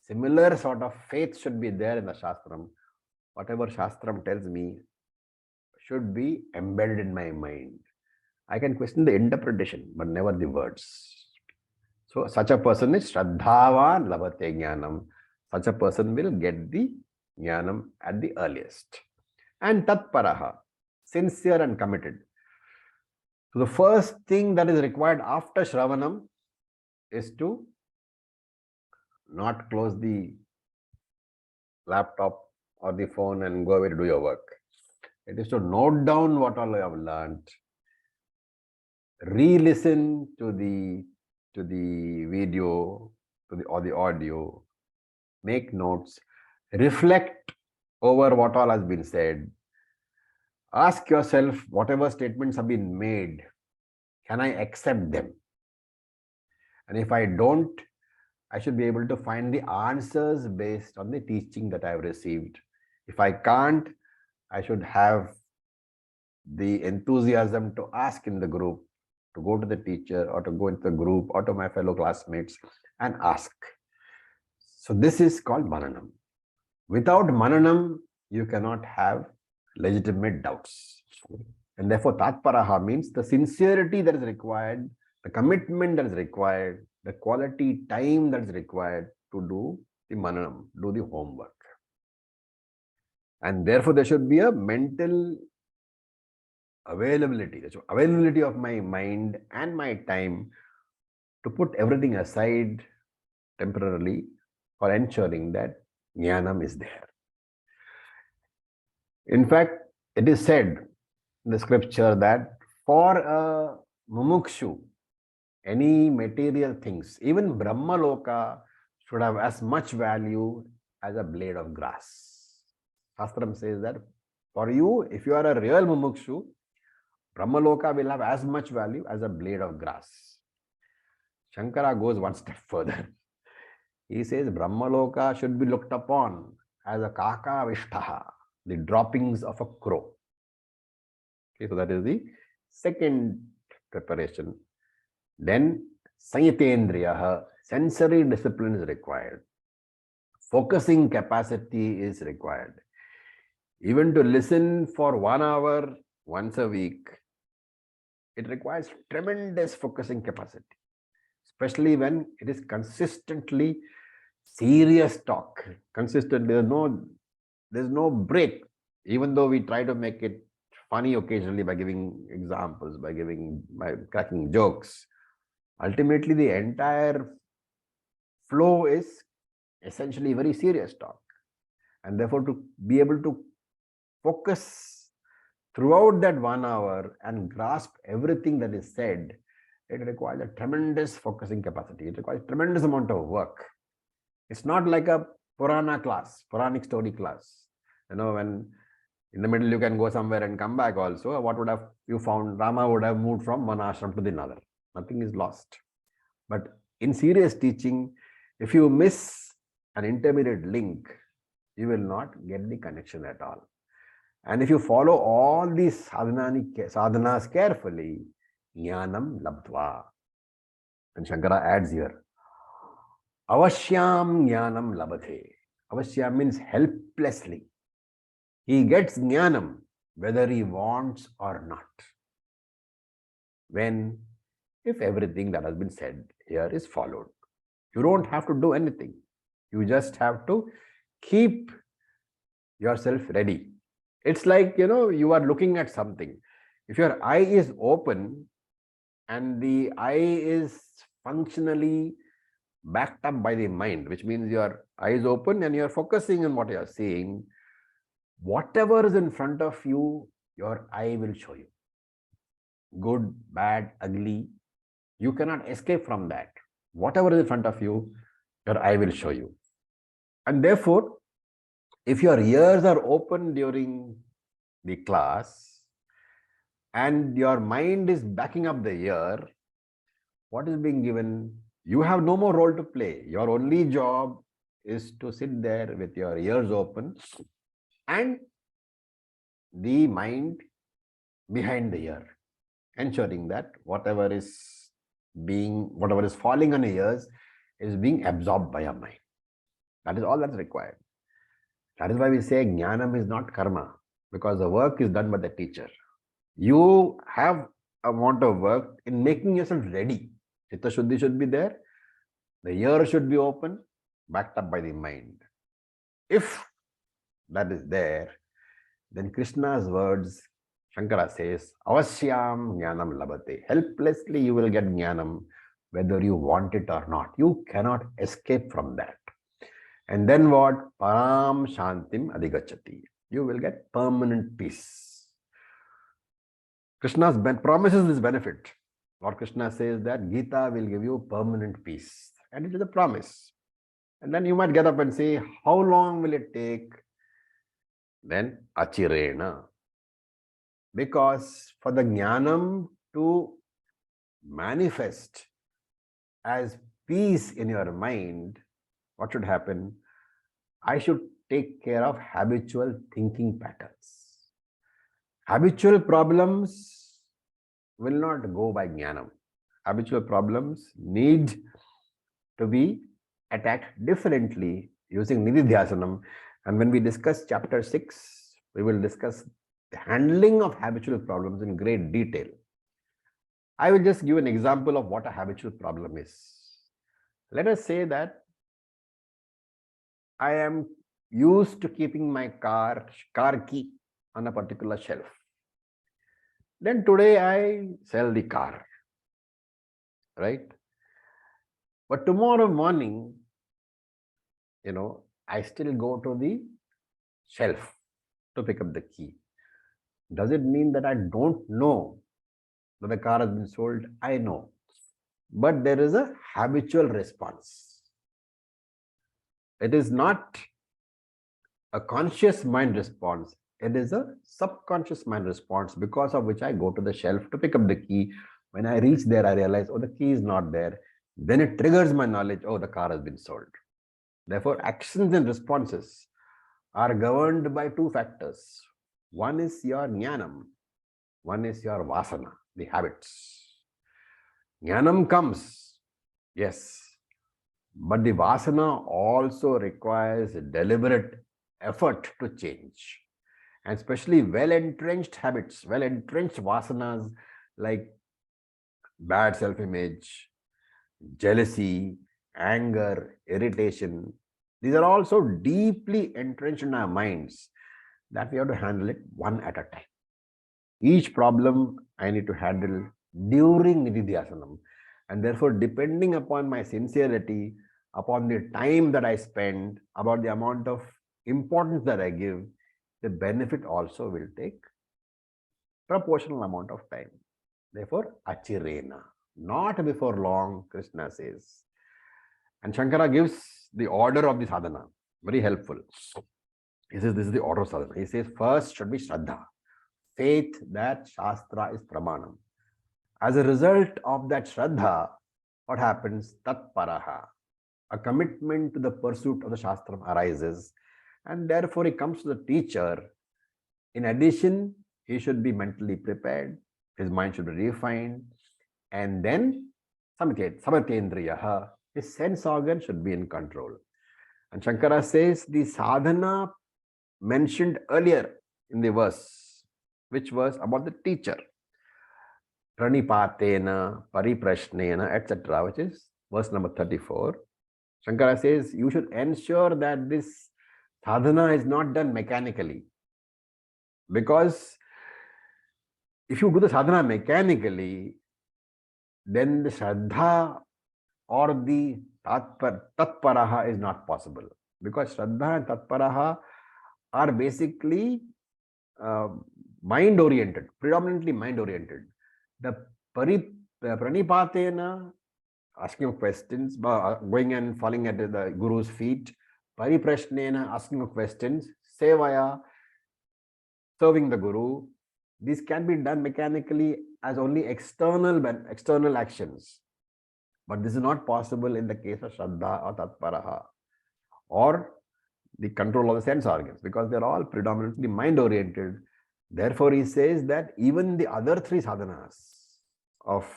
A: Similar sort of faith should be there in the Shastram. Whatever Shastram tells me should be embedded in my mind. I can question the interpretation, but never the words. So such a person is Shraddhavan Labhate Jnanam. Such a person will get the Jnanam at the earliest. And Tatparaha, sincere and committed. So the first thing that is required after Shravanam is to not close the laptop or the phone and go away to do your work. It is to note down what all you have learned, re-listen to the video, or the audio, make notes, reflect over what all has been said. Ask yourself, whatever statements have been made, can I accept them? And if I don't, I should be able to find the answers based on the teaching that I have received. If I can't, I should have the enthusiasm to ask in the group, to go to the teacher or to go into the group or to my fellow classmates and ask. So this is called Mananam. Without Mananam, you cannot have legitimate doubts. And therefore, Tatparaha means the sincerity that is required, the commitment that is required, the quality time that is required to do the Mananam, do the homework. And therefore, there should be a mental availability of my mind and my time to put everything aside temporarily for ensuring that Jnanam is there. In fact, it is said in the scripture that for a mumukshu, any material things, even Brahmaloka should have as much value as a blade of grass. Shastram says that For you, if you are a real mumukshu, Brahmaloka will have as much value as a blade of grass. Shankara goes one step further. He says Brahmaloka should be looked upon as a kaka vishtaha, the droppings of a crow. Okay, so that is the second preparation. Then Sanyatendriyaha, sensory discipline is required. Focusing capacity is required. Even to listen for 1 hour once a week, it requires tremendous focusing capacity, especially when it is consistently serious talk. Consistent, there's no break, even though we try to make it funny occasionally by giving examples, by cracking jokes. Ultimately, the entire flow is essentially very serious talk. And therefore, to be able to focus throughout that 1 hour and grasp everything that is said, it requires a tremendous focusing capacity. It requires tremendous amount of work. It's not like a Purana class, Puranic story class. When in the middle you can go somewhere and come back also. What would have you found? Rama would have moved from one ashram to another. Nothing is lost. But in serious teaching, if you miss an intermediate link, you will not get the connection at all. And if you follow all these sadhanas carefully, Jnanam labdva. And Shankara adds here, Avashyam Jnanam labadhe. Avashyam means helplessly. He gets Jnanam whether he wants or not. If everything that has been said here is followed. You don't have to do anything. You just have to keep yourself ready. It's like, you are looking at something. If your eye is open and the eye is functionally backed up by the mind, which means your eye is open and you're focusing on what you're seeing, whatever is in front of you, your eye will show you. Good, bad, ugly, you cannot escape from that. Whatever is in front of you, your eye will show you. And therefore, if your ears are open during the class and your mind is backing up the ear, what is being given? You have no more role to play. Your only job is to sit there with your ears open and the mind behind the ear, ensuring that whatever is falling on your ears is being absorbed by your mind. That is all that's required. That is why we say Jnanam is not karma, because the work is done by the teacher. You have a amount of work in making yourself ready. Chitta Shuddhi should be there. The ear should be open, backed up by the mind. If that is there, then Krishna's words, Shankara says, Avasyam Jnanam Labate. Helplessly you will get Jnanam, whether you want it or not. You cannot escape from that. And then what? Param Shantim Adhigachati. You will get permanent peace. Krishna promises this benefit. Lord Krishna says that Gita will give you permanent peace. And it is a promise. And then you might get up and say, how long will it take? Then Achirena. Because for the Jnanam to manifest as peace in your mind, what should happen? I should take care of habitual thinking patterns. Habitual problems will not go by Jnanam. Habitual problems need to be attacked differently using Nididhyasanam. And when we discuss chapter 6, we will discuss the handling of habitual problems in great detail. I will just give an example of what a habitual problem is. Let us say that I am used to keeping my car key on a particular shelf. Then today I sell the car, right? But tomorrow morning, I still go to the shelf to pick up the key. Does it mean that I don't know that the car has been sold? I know. But there is a habitual response. It is not a conscious mind response. It is a subconscious mind response because of which I go to the shelf to pick up the key. When I reach there, I realize, oh, the key is not there. Then it triggers my knowledge, oh, the car has been sold. Therefore, actions and responses are governed by two factors. One is your jnanam, one is your vasana, the habits. Jnanam comes, yes, but the vasana also requires deliberate effort to change. And especially well-entrenched habits, well-entrenched vasanas like bad self-image, jealousy, anger, irritation. These are also deeply entrenched in our minds that we have to handle it one at a time. Each problem I need to handle during Nididhyasanam. And therefore, depending upon my sincerity, upon the time that I spend, about the amount of importance that I give, the benefit also will take proportional amount of time. Therefore, achirena, not before long, Krishna says. And Shankara gives the order of the sadhana, very helpful. He says this is the order of sadhana. He says first should be Shraddha, faith that Shastra is Pramanam. As a result of that Shraddha, what happens? Tatparaha, a commitment to the pursuit of the Shastra arises, and therefore he comes to the teacher. In addition, he should be mentally prepared, his mind should be refined, and then samatendriyaha, his sense organ should be in control. And Shankara says the sadhana mentioned earlier in the verse, which was about the teacher, pranipatena, pariprashnena, etc., which is verse number 34. Shankara says you should ensure that this sadhana is not done mechanically. Because if you do the sadhana mechanically, then the Shraddha or the Tatparaha is not possible. Because Shraddha and Tatparaha are basically mind-oriented, predominantly mind-oriented. The Pranipatena, asking of questions, going and falling at the Guru's feet, Pariprashnena, asking of questions, Sevaya, serving the Guru, these can be done mechanically as only external actions. But this is not possible in the case of Shraddha or Tatparaha or the control of the sense organs, because they're all predominantly mind-oriented. Therefore, he says that even the other three sadhanas of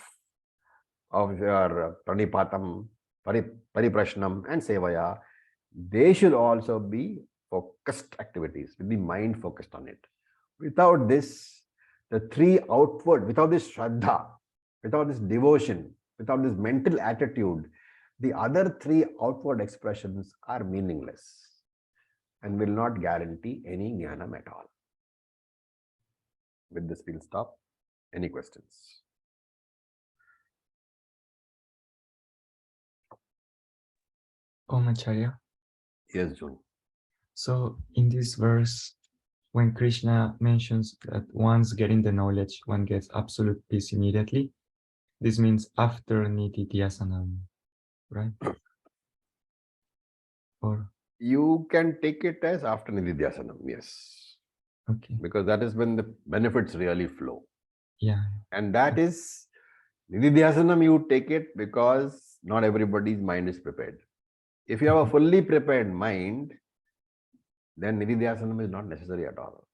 A: your Pranipatam, Pariprashnam and Sevaya, they should also be focused activities, with the mind focused on it. Without this, the three outward, without this Shraddha, without this devotion, without this mental attitude, the other three outward expressions are meaningless and will not guarantee any jnanam at all. With this, we'll stop. Any questions?
K: Acharya.
A: Yes, June.
K: So in this verse, when Krishna mentions that once getting the knowledge, one gets absolute peace immediately, this means after Nididhyasanam, right? Or
A: you can take it as after Nididhyasanam, yes.
K: Okay.
A: Because that is when the benefits really flow.
K: Yeah.
A: And that is, Nididhyasanam, you take it because not everybody's mind is prepared. If you have a fully prepared mind, then Nididhyasanam is not necessary at all.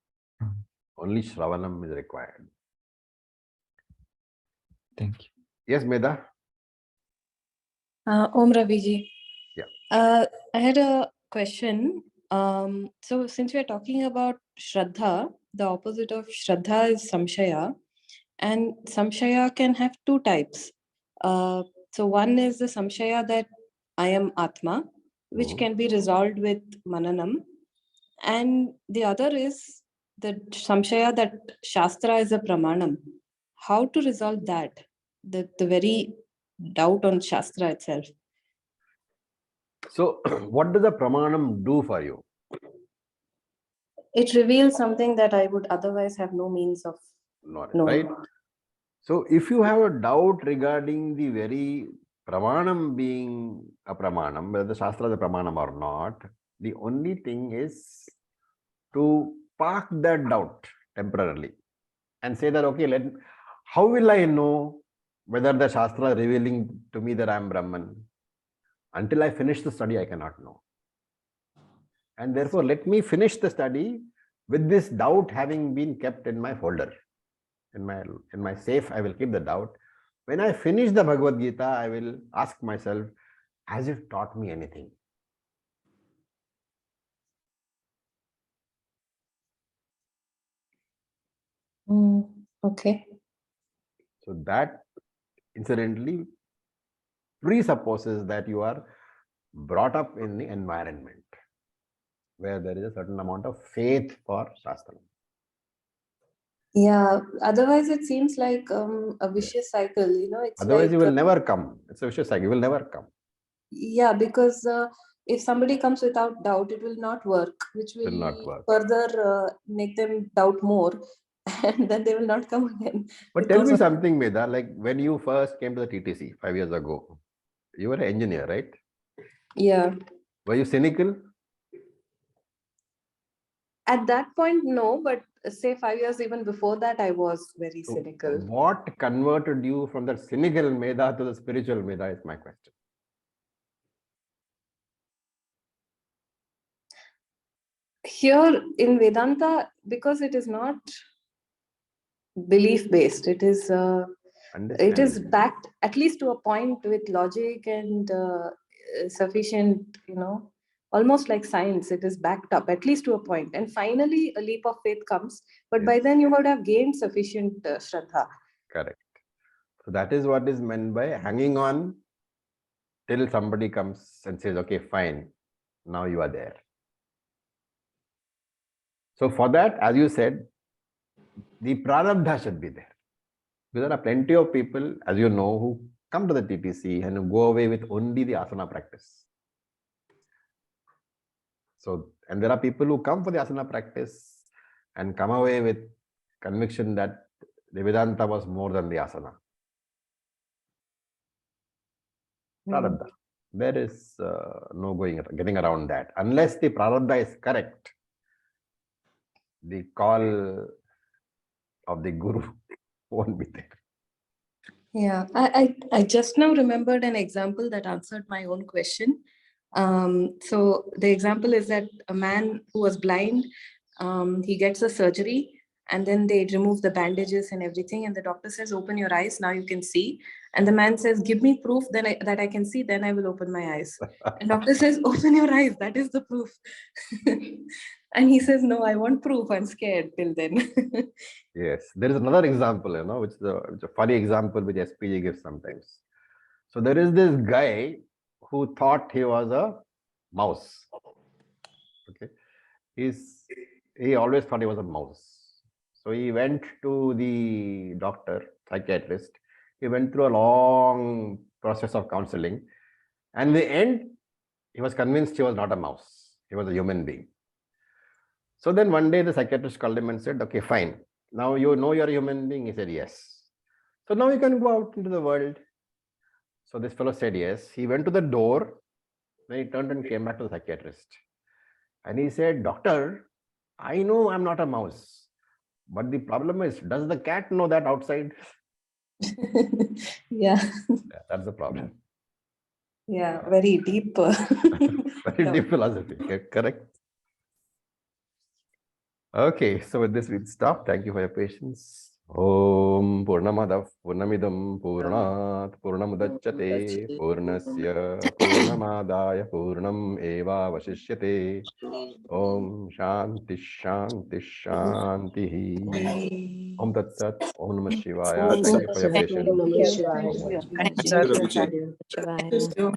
A: Only Shravanam is required.
K: Thank you.
A: Yes, Meda?
N: Om Raviji.
A: Yeah.
N: I had a question. So since we are talking about Shraddha, the opposite of Shraddha is Samshaya. And Samshaya can have two types. So one is the Samshaya that I am Atma, which can be resolved with Mananam. And the other is the Samshaya that Shastra is a Pramanam. How to resolve that? The very doubt on Shastra itself.
A: So, what does the Pramanam do for you?
N: It reveals something that I would otherwise have no means of knowing.
A: Right? So, if you have a doubt regarding the very Pramanam being a Pramanam, whether the Shastra is a Pramanam or not, the only thing is to park that doubt temporarily and say that, okay, how will I know whether the Shastra is revealing to me that I am Brahman? Until I finish the study, I cannot know. And therefore, let me finish the study with this doubt having been kept in my folder. In my safe, I will keep the doubt. When I finish the Bhagavad Gita, I will ask myself, has it taught me anything?
N: Okay.
A: So that incidentally presupposes that you are brought up in the environment where there is a certain amount of faith for Shastra.
N: Yeah, otherwise it seems like a vicious cycle, you know. It's
A: Otherwise,
N: like,
A: you will never come. It's a vicious cycle. You will never come.
N: yeah, because if somebody comes without doubt, it will not work, which
A: It will
N: will
A: not work.
N: further make them doubt more, and then they will not come again.
A: But tell me something, Meda, like when you first came to the TTC 5 years ago, you were an engineer, right?
N: Yeah.
A: Were you cynical?
N: At that point, no, but say 5 years even before that, I was very cynical.
A: What converted you from that cynical Meda to the spiritual Meda is my question.
N: Here in Vedanta, because it is not belief based, it is backed at least to a point with logic and sufficient, you know, almost like science. It is backed up at least to a point, and finally a leap of faith comes, but by then you would have gained sufficient Shraddha.
A: Correct. So that is what is meant by hanging on till somebody comes and says, okay, fine, now you are there. So for that, as you said, the prarabdha should be there. Because there are plenty of people, as you know, who come to the TTC and who go away with only the asana practice. So, and there are people who come for the asana practice and come away with conviction that the Vedanta was more than the asana. Prarabdha. There is no getting around that. Unless the prarabdha is correct, the call of the guru won't be there.
N: Yeah, I just now remembered an example that answered my own question. So the example is that a man who was blind, he gets a surgery, and then they remove the bandages and everything, and the doctor says, open your eyes, now you can see. And the man says, give me proof that I can see, then I will open my eyes. And doctor says, open your eyes, that is the proof. And he says, no, I want proof, I'm scared till then.
A: Yes, there is another example, you know, which is a funny example which SPG gives sometimes. So there is this guy who thought he was a mouse. Okay, he always thought he was a mouse. So he went to the doctor, psychiatrist. He went through a long process of counseling, and in the end, he was convinced he was not a mouse. He was a human being. So then one day the psychiatrist called him and said, okay, fine. Now you know you're a human being. He said, yes. So now you can go out into the world. So this fellow said, yes. He went to the door. Then he turned and came back to the psychiatrist. And he said, doctor, I know I'm not a mouse. But the problem is, does the cat know that outside?
N: Yeah.
A: That's the problem.
N: Yeah, very deep.
A: Very deep philosophy, correct? Okay, so with this we'll stop. Thank you for your patience. Om Purnamadav Purnamidam Purnat Purnamudachyate Purnasya Purnamadaya Purnam Eva Vasishyate. Om Shanti Shanti Shanti. Om Tat Sat. Om Namah Shivaya. Thank you for your patience.
F: Om Namah Shivaya.
J: Thank you, Acharya.